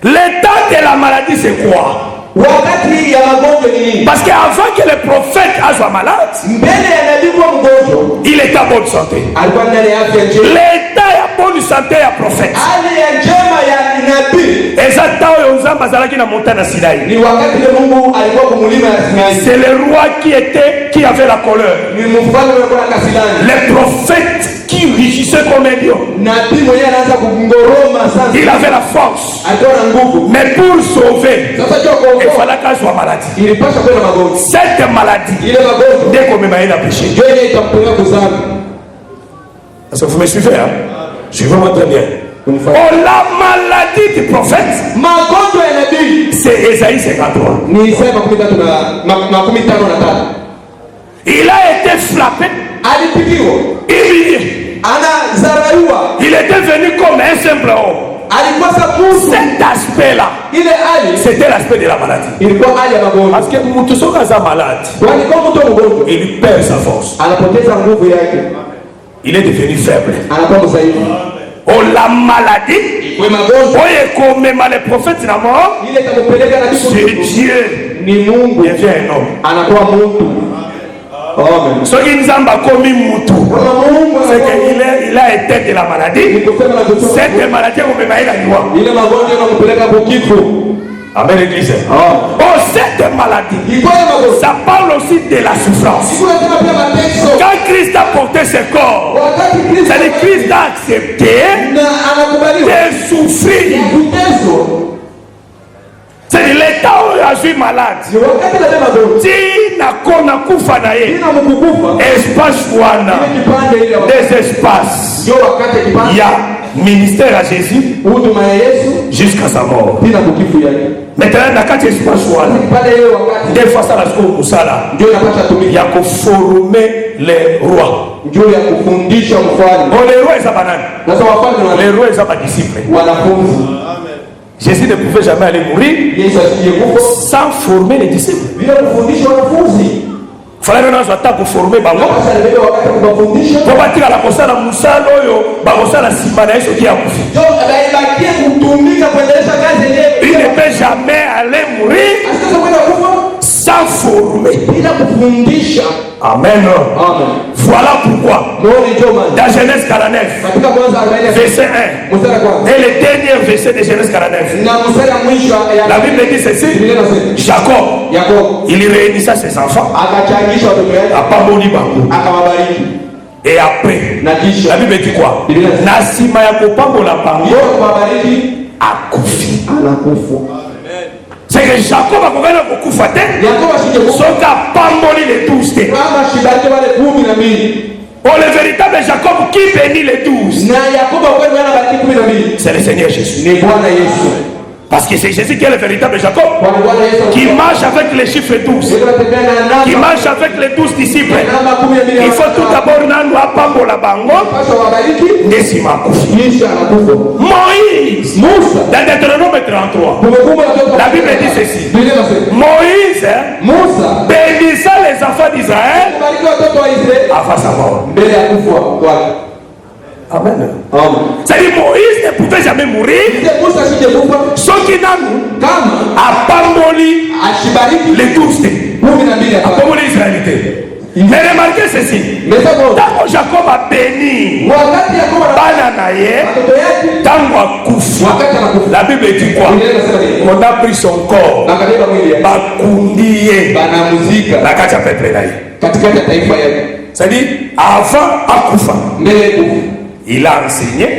L'état de la maladie, c'est quoi? wakati ya magonjwa ni nini Parce qu'avant que le prophète soit malade, mbele ya nabii kuwa mgonjwa il était en bonne santé. alikuwa ndani ya afya njema L'état de bonne santé ya prophète. hali ya njema ya nabii Exactement, Nzamba azalaki na montagne Sinaï. ni wakati ile Mungu alikuwa kumulima ya Sinai C'est le roi qui avait la colère. ni mfalme alikuwa na kasilani Le prophète qui rugissait comme un lion. nabii mwenyewe anaanza kungoroma sasa Il avait la force. alikuwa na nguvu Mais pour sauver, sasa jua il kuokoa fallait qu'elle soit maladie. ilipasha kwenda magonjwa Cette maladie, ile magonjwa dès qu'on me maille la péché. ndio ile itampeleka kuzama Est-ce que vous me suivez, hein? Suivez-moi très bien. Oh, la maladie du prophète, magonjwa ya nabii c'est Ésaïe 53. ni Isaya 53 Il a été frappé, alipigiwa humilié. anazaraiwa Il était venu comme un simple homme. alikosa Mungu Cet aspect-là, ile hali c'était l'aspect de la maladie. ilikuwa hali ya magonjwa Parce que Moutoussoka est malade, kwani kama mtu mgonjwa il perd sa force. anapoteza nguvu yake Il est devenu faible. anakuwa msaifu Oh, la maladie, kwa magonjwa oh, et comme même les prophètes na mort, ile itakupeleka na c'est Dieu ni Mungu devient un homme. anakuwa Mungu amen Ce qui nous a commis Moutou, kama Mungu c'est anakuwa qu'il a été de la maladie. ni kusema na kusema Cette maladie, on peut la joie. ile magonjwa yanakupeleka kwa kifo Amen, l'église. Oh, cette maladie, ilikuwa ya magonjwa ça parle aussi de la souffrance. kuna tena pia mateso Quand Christ a porté ce corps, wakati Kristo c'est-à-dire Christ a accepté na anakubaliwa de souffrir. kuteso C'est l'état où il a suis malade. ni wakati la magonjwa Tina kona kufa na ye. ina mkukufa Espace wana. ile kipande ile Des espaces. ndio wakati Il kipande y a ministère à Jésus huduma ya Yesu jusqu'à sa mort. bila kukifu yake Maintenant, dans quatre espaces wana. kipande ile wakati Des fois, ça la seconde pour ça là. ndio inapata Il y tumika a qu'à former les rois. ndio ya kufundisha mfalme Bon, les rois, ils sont bananes. sasa wafalme na Les rois, ils sont pas disciples. wanafunzi Jésus ne pouvait jamais aller mourir Yesu asiyekufa sans former les disciples. bila kufundisha wanafunzi Il fallait nous attendre pour former Bango. basi alibeba wakati kuwafundisha Pour bâtir la kosala musalo yo, bakosala sima na yeso qui a kufi. ndio anabakia kutumika kuendelesha kazi Il yenyewe ne peut jamais aller mourir asitaweza kwenda kufa sans former. bila kufundisha Amen. amen Voilà pourquoi, muone ndio maana dans Genèse 49, katika Mwanzo 40 verset 1, mstari wa kwanza et le dernier verset de Genèse 49, na mstari wa mwisho ya la Bible dit ceci, Biblia inasema Jacob, Yakobo il réunissait ses enfants akachangisha watoto wake à Pamoni Bango. akawabariki Et après, na la kisha Bible dit quoi? Nasima ya kopambola Bango ndio kuwabariki akufi. anakufa C'est que Jacob a koukana kokufa te. Yakobo asingekufa Soka pamboli les 12 te. kama shibariki wale 12 Oh, le véritable Jacob qui bénit les 12. na Yakobo kweli wana bariki 12 C'est le Seigneur Jésus. ni Bwana Yesu Parce que c'est Jésus qui est le véritable Jacob. kwa Bwana Yesu Qui marche avec les chiffres 12. ndio tembea na Qui namba marche avec les 12 disciples. namba 12 Il faut tout d'abord nando apambola bango. pasha wabariki Nesima kufi. kisha anakufa Moïse. Musa Dans Deutéronome 33. kumbukumbu la watoto La Bible dit ceci. Biblia inasema Moïse Musa bénissant les enfants d'Israël kubariki watoto wa Israeli avant sa mort. mbele ya kufa kwake Amen. Amen. C'est-à-dire Moïse ne pouvait jamais mourir. Ce qui n'a a pamboli les 12 a pamboli l'Israélité. Mais remarquez ceci. Tant que Jacob a béni Bananaye, tant qu'on la Bible dit quoi? On a pris son corps, Bakundiye, la kacha peuple là. C'est-à-dire avant Akufa, il a enseigné.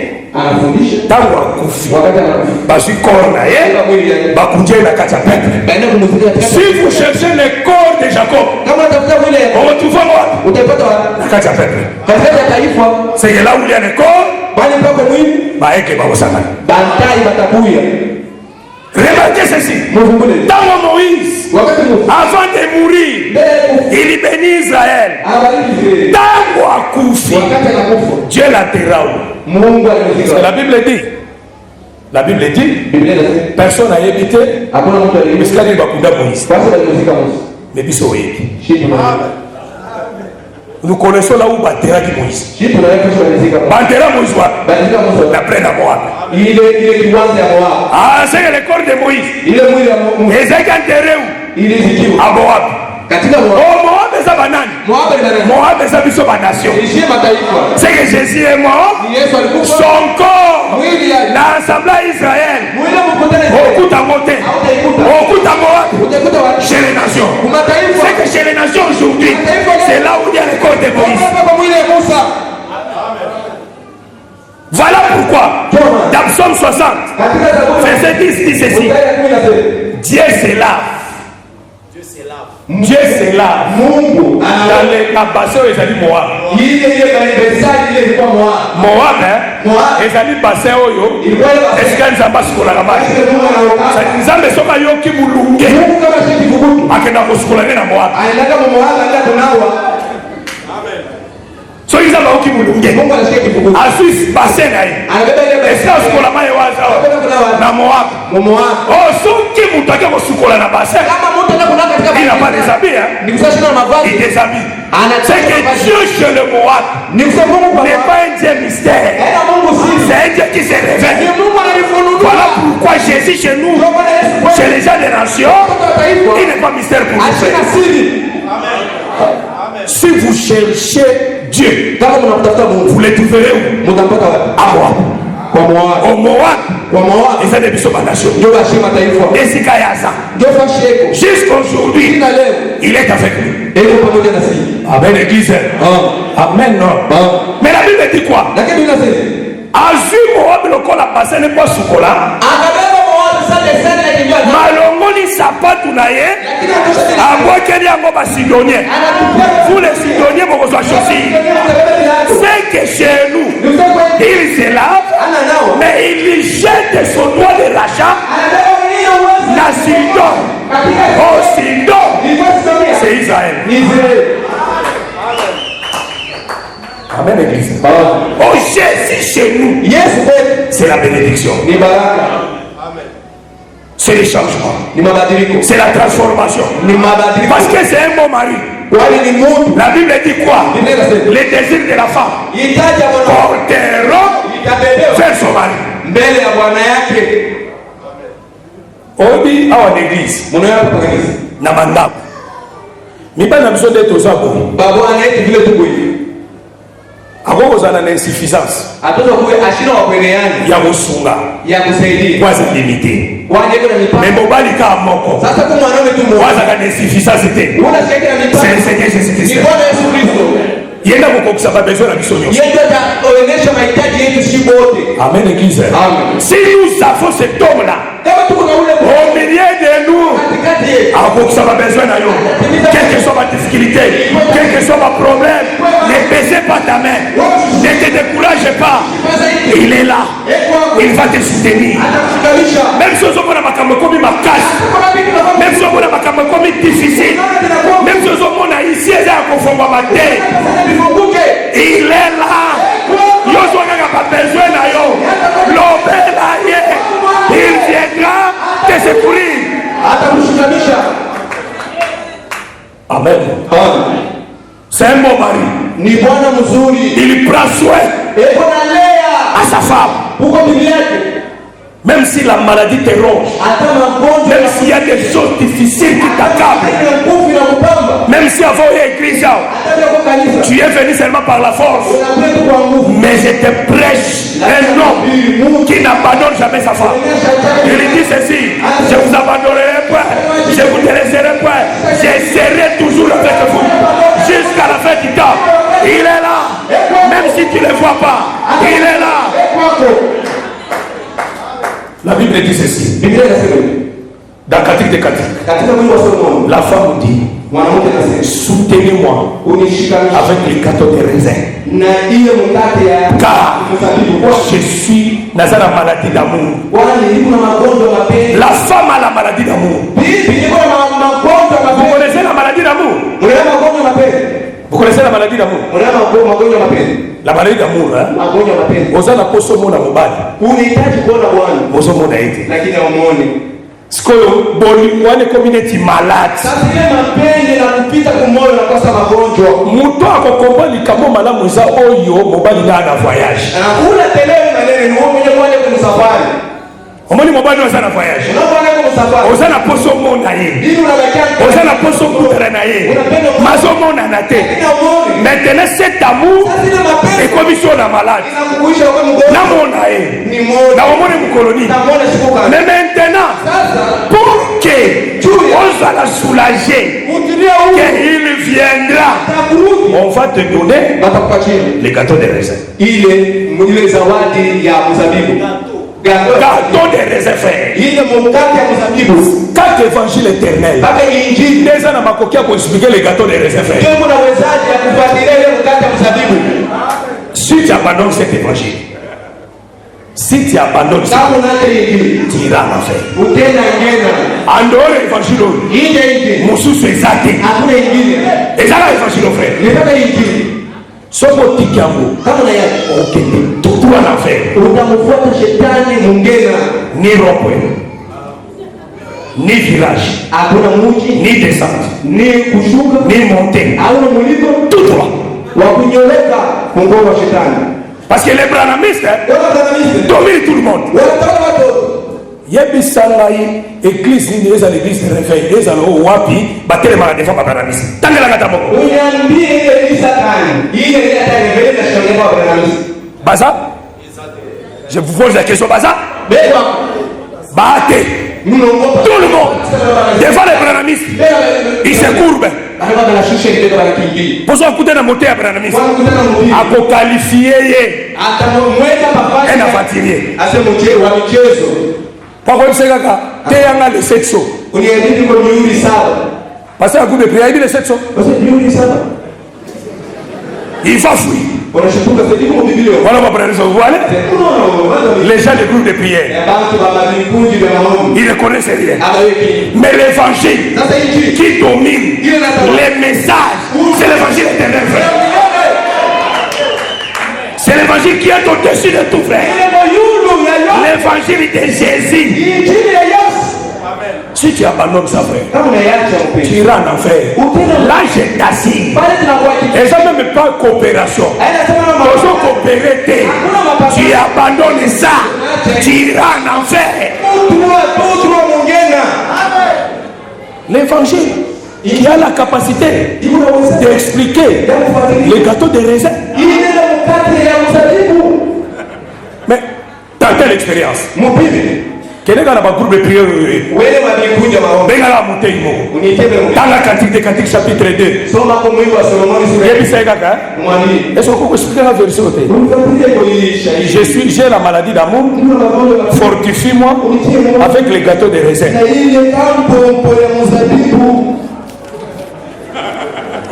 Tango akufi basi corps na ye bakunje na kati ya peuple. Si vous cherchez le corps de Jacob, on retrouve na kati ya peuple. C'est là où il y a le corps baeke babosangana. Remarquez ceci. Tango Moïse, avant de mourir, il bénit Israël. Tango akufi, Dieu l'a terrain. La Bible dit. La Bible dit. Personne n'a évité. Miskali bakunda Moïse. Mais biso yebi. Nous connaissons là où batera qui Moïse. Batera Moïse la plaine à Moab. Il est qui à Moab. Ah, c'est le corps de Moïse. Il est mouillé à Moab. Et c'est enterré où? Il est à Moab. Oh, Moab est sa banane. Moab est sa biso nation. C'est que Jésus est mort. Son corps l'assemblée Israël. Au coup à monter. Au coup à Moab. Chez les nations. C'est que chez les nations aujourd'hui, c'est là où il y a le corps de Moïse. Voilà pourquoi, dans Psaume 60, verset 10 dit ceci. Dieu se lave. Dieu c'est là. Dans les bassin ils allaient Moab. Moab, ils allaient bassin oyo. Est-ce qu'ils ont pas scola la base? Ils ont besoin de yoki bulunge. Akena scola na Moab. So ils ont yoki bulunge. Asus bassin na. Est-ce que scola ma yawaza na Moab? Oh, so qui mutaka scola na bassin. Il n'a pas des habits, hein? Il déshabille. C'est que Dieu chez le Moab n'est pas un Dieu mystère. C'est un Dieu qui se révèle. Voilà pourquoi Jésus chez nous, chez les gens des nations, il n'est pas mystère pour nous. Si vous cherchez Dieu, vous le trouverez où? À Moab. Au Moab, ils ont des bisous nation. Et si Kayaza, jusqu'aujourd'hui, il est avec nous. Amen, l'église. Amen, non. Mais la Bible dit quoi? Azu Moab, le col a passé, n'est pas sous cola. Malongoni sapatu na ye abwakeli yango basidonien. Vous les sidoniens vont vous choisir. C'est que chez nous il se lave mais il jette son doigt de rachat na Sidon. Oh Sidon, c'est Israël. Amen l'église. Oh Jésus chez nous, c'est la bénédiction. C'est le changement. C'est la transformation. Parce que c'est un bon mari. La Bible dit quoi? Les désirs de la femme porteront vers son mari. On dit à l'église, na mandaku. Mais pas la besoin d'être aux abos. Avant vous avez l'insuffisance. Il y a vos sunga. Quoi c'est limité. Mais mobali ka moko. Quoi c'est l'insuffisance c'était. C'est Jésus-Christ. Yenda kukokisa ba besoin na bisonyo. Amen l'église. Si nous avons cet homme là au milieu de nous, akokisa ba besoin na yo. Quelle que soit ma difficulté, quel que soit ma problème, ne baissez pas ta main. Ne te décourage pas. Il est là. Il va te soutenir. Même si on a makambo comme ma casse, même si on a makambo comme difficile, même si on a ici à confondre ma tête, il est là. Yo n'a pas besoin na yo. L'obé là, il viendra te secourir. Amen. C'est un bon mari. Il prend soin sa femme. Même si la maladie te ronge, même s'il y a des choses difficiles qui t'accablent, même si avant il y a église, tu es venu seulement par la force, mais je te prêche un homme qui n'abandonne jamais sa femme. Il dit ceci: je vous abandonnerai pas, je vous délaisserai pas, je serai toujours avec vous jusqu'à la fin du temps. Il est là, même si tu ne le vois pas, il est là. La Bible dit ceci. Dans Cantique des Cantiques, la femme dit: soutenez-moi avec les gâteaux de raisin, car je suis dans la maladie d'amour. La femme a la maladie d'amour. Vous connaissez la maladie d'amour? Vous connaissez la maladie d'amour? La maladie d'amour, hein? Vous avez la potion de mobile. Vous avez été. Ce que vous avez communauté malade. Mouton a compris les camo malade mouza oyo mobile na voyage. On m'a dit mobile na voyage. Vous avez la potion monde aïe. Vous avez la potion monde aïe. Mazo monde anaté. Maintenant cet amour est comme sur la malade. Na monde aïe. Na monde est colonie. Mais maintenant, pour que on va la soulager, qu'il viendra, on va te donner les gâteaux de raisin. Gâteau de raisin fait. Quatre évangiles éternels. Des ans à Makokia pour expliquer les gâteaux de raisin fait. Si tu abandonnes cet évangile, si tu abandonnes ça, tu iras en enfer. En dehors de l'évangile, Moussou se zate. Et ça là l'évangile frère. Somo tikiambo. Ok, tout en enfer. Ni rond-point, ni village, ni descente, ni montée, tout droit. Parce que les branamistes dominent tout le monde. Yebisangai église ni eza l'église de réveil eza lo wapi batele mala défend ba branamistes. Tangela ngata moko. Baza? Je vous pose la question Baza? Bate. Tout le monde devant les branamistes. Il se courbe. Pour ça, écouter la montée à Branamis. À qualifier un aventurier. Pourquoi il s'est là? Tu es le sexo. Parce qu'un coup de prière, il dit le sexo. Il va fuir. Voilà ma frère, vous voyez? Les gens des groupes de prière, ils ne connaissent rien. Mais l'évangile qui domine les messages, c'est l'évangile éternel, frère. C'est l'évangile qui est au-dessus de tout, frère. L'évangile de Jésus. Si tu abandonnes ça, frère, tu iras en enfer. Là, je t'assure. Et ça même pas coopération. Toujours coopérer, tu abandonnes ça, tu iras en enfer. L'évangile, il a la capacité d'expliquer les gâteaux de raisin. Mais, t'as telle expérience. Quel est le groupe de prière? Dans la Cantique des Cantiques, chapitre 2. Est-ce qu'on peut expliquer la vérité? J'ai la maladie d'amour. Fortifie-moi avec les gâteaux de raisin.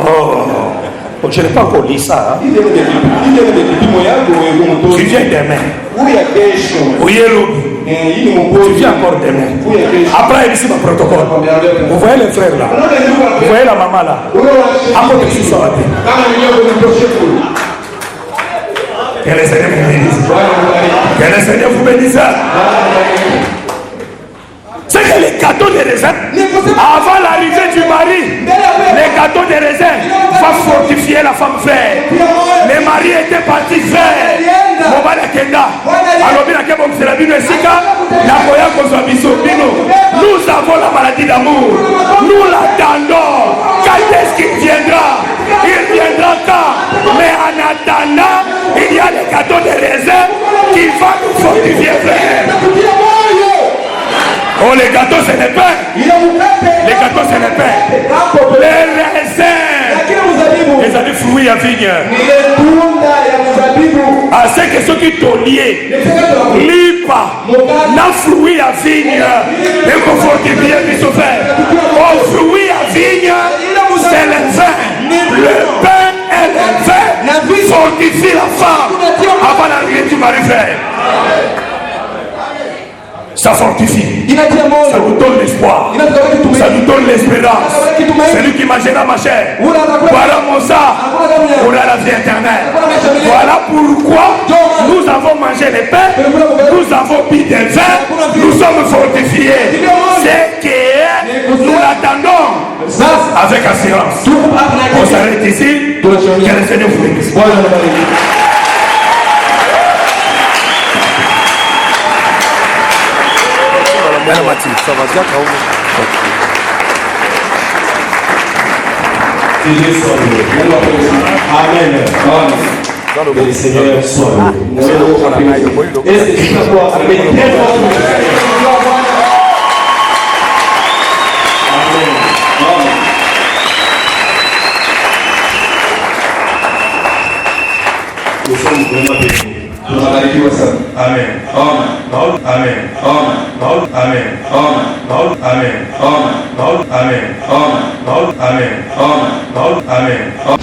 Oh, je n'ai pas encore lu ça. Hein? Tu viens demain. Oui, tu viens encore demain. Après, ici, mon protocole. Vous voyez les frères là? Vous voyez la maman là? Après, tu suis sorti. Que le Seigneur vous bénisse. Que le Seigneur vous bénisse. C'est que les gâteaux de raisin, avant l'arrivée du mari, les gâteaux de raisin vont fortifier la femme frère. Les maris étaient partis faire. mobali akenda alobi nake bomisela bino esika nakoya kozwa biso bino. Nous avons la maladie d'amour, nous l'attendons. Quand est-ce qu'il viendra? Il viendra quand? Mais en attendant, il y a les gâteaux de raisin qui vont nous fortifier, frère. Oh, les gâteaux c'est les pains. Les gâteaux c'est les pains. Les raisins, les années fruits à vigne. Ah, c'est que ceux qui t'ont lié, lipa, n'a fruits à vigne, et qu'on fortifie les frères. Oh, fruits à vigne, c'est le vin. Le pain et le vin fortifient la femme avant d'arriver du mari, frère. Ça fortifie, ça nous donne l'espoir, ça nous donne l'espérance. Celui qui mangera ma chair, voilà mon sang, voilà la vie éternelle. Voilà pourquoi nous avons mangé les pains, nous avons bu des vins, nous sommes fortifiés. C'est que nous l'attendons avec assurance. On s'arrête ici, que le Seigneur vous bénisse. Amen. Que le Seigneur soit loué. Est-ce que tu peux voir avec très forte nous sommes vraiment bénis. Tunabarikiwa sana. Amen. Amen. Amen. Amen. Amen. Amen. Amen. Amen. Amen. Amen.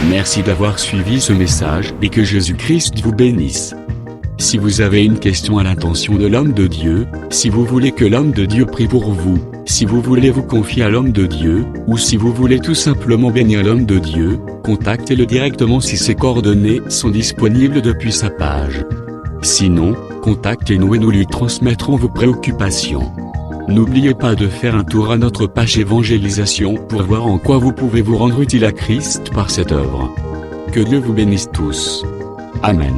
Merci d'avoir suivi ce message et que Jésus-Christ vous bénisse. Si vous avez une question à l'intention de l'homme de Dieu, si vous voulez que l'homme de Dieu prie pour vous, si vous voulez vous confier à l'homme de Dieu, ou si vous voulez tout simplement bénir l'homme de Dieu, contactez-le directement si ses coordonnées sont disponibles depuis sa page. Sinon, contactez-nous et nous lui transmettrons vos préoccupations. N'oubliez pas de faire un tour à notre page évangélisation pour voir en quoi vous pouvez vous rendre utile à Christ par cette œuvre. Que Dieu vous bénisse tous. Amen.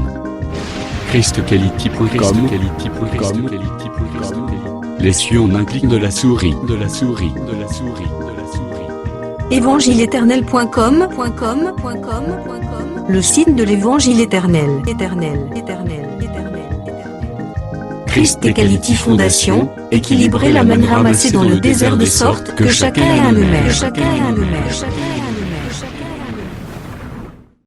ChristQuality.com. Les cieux en un clic de la souris. Évangile-éternel.com, le site de l'évangile éternel. Christ et Quality Fondation, équilibrer la manne ramassée dans le désert de sorte que chacun ait un numère.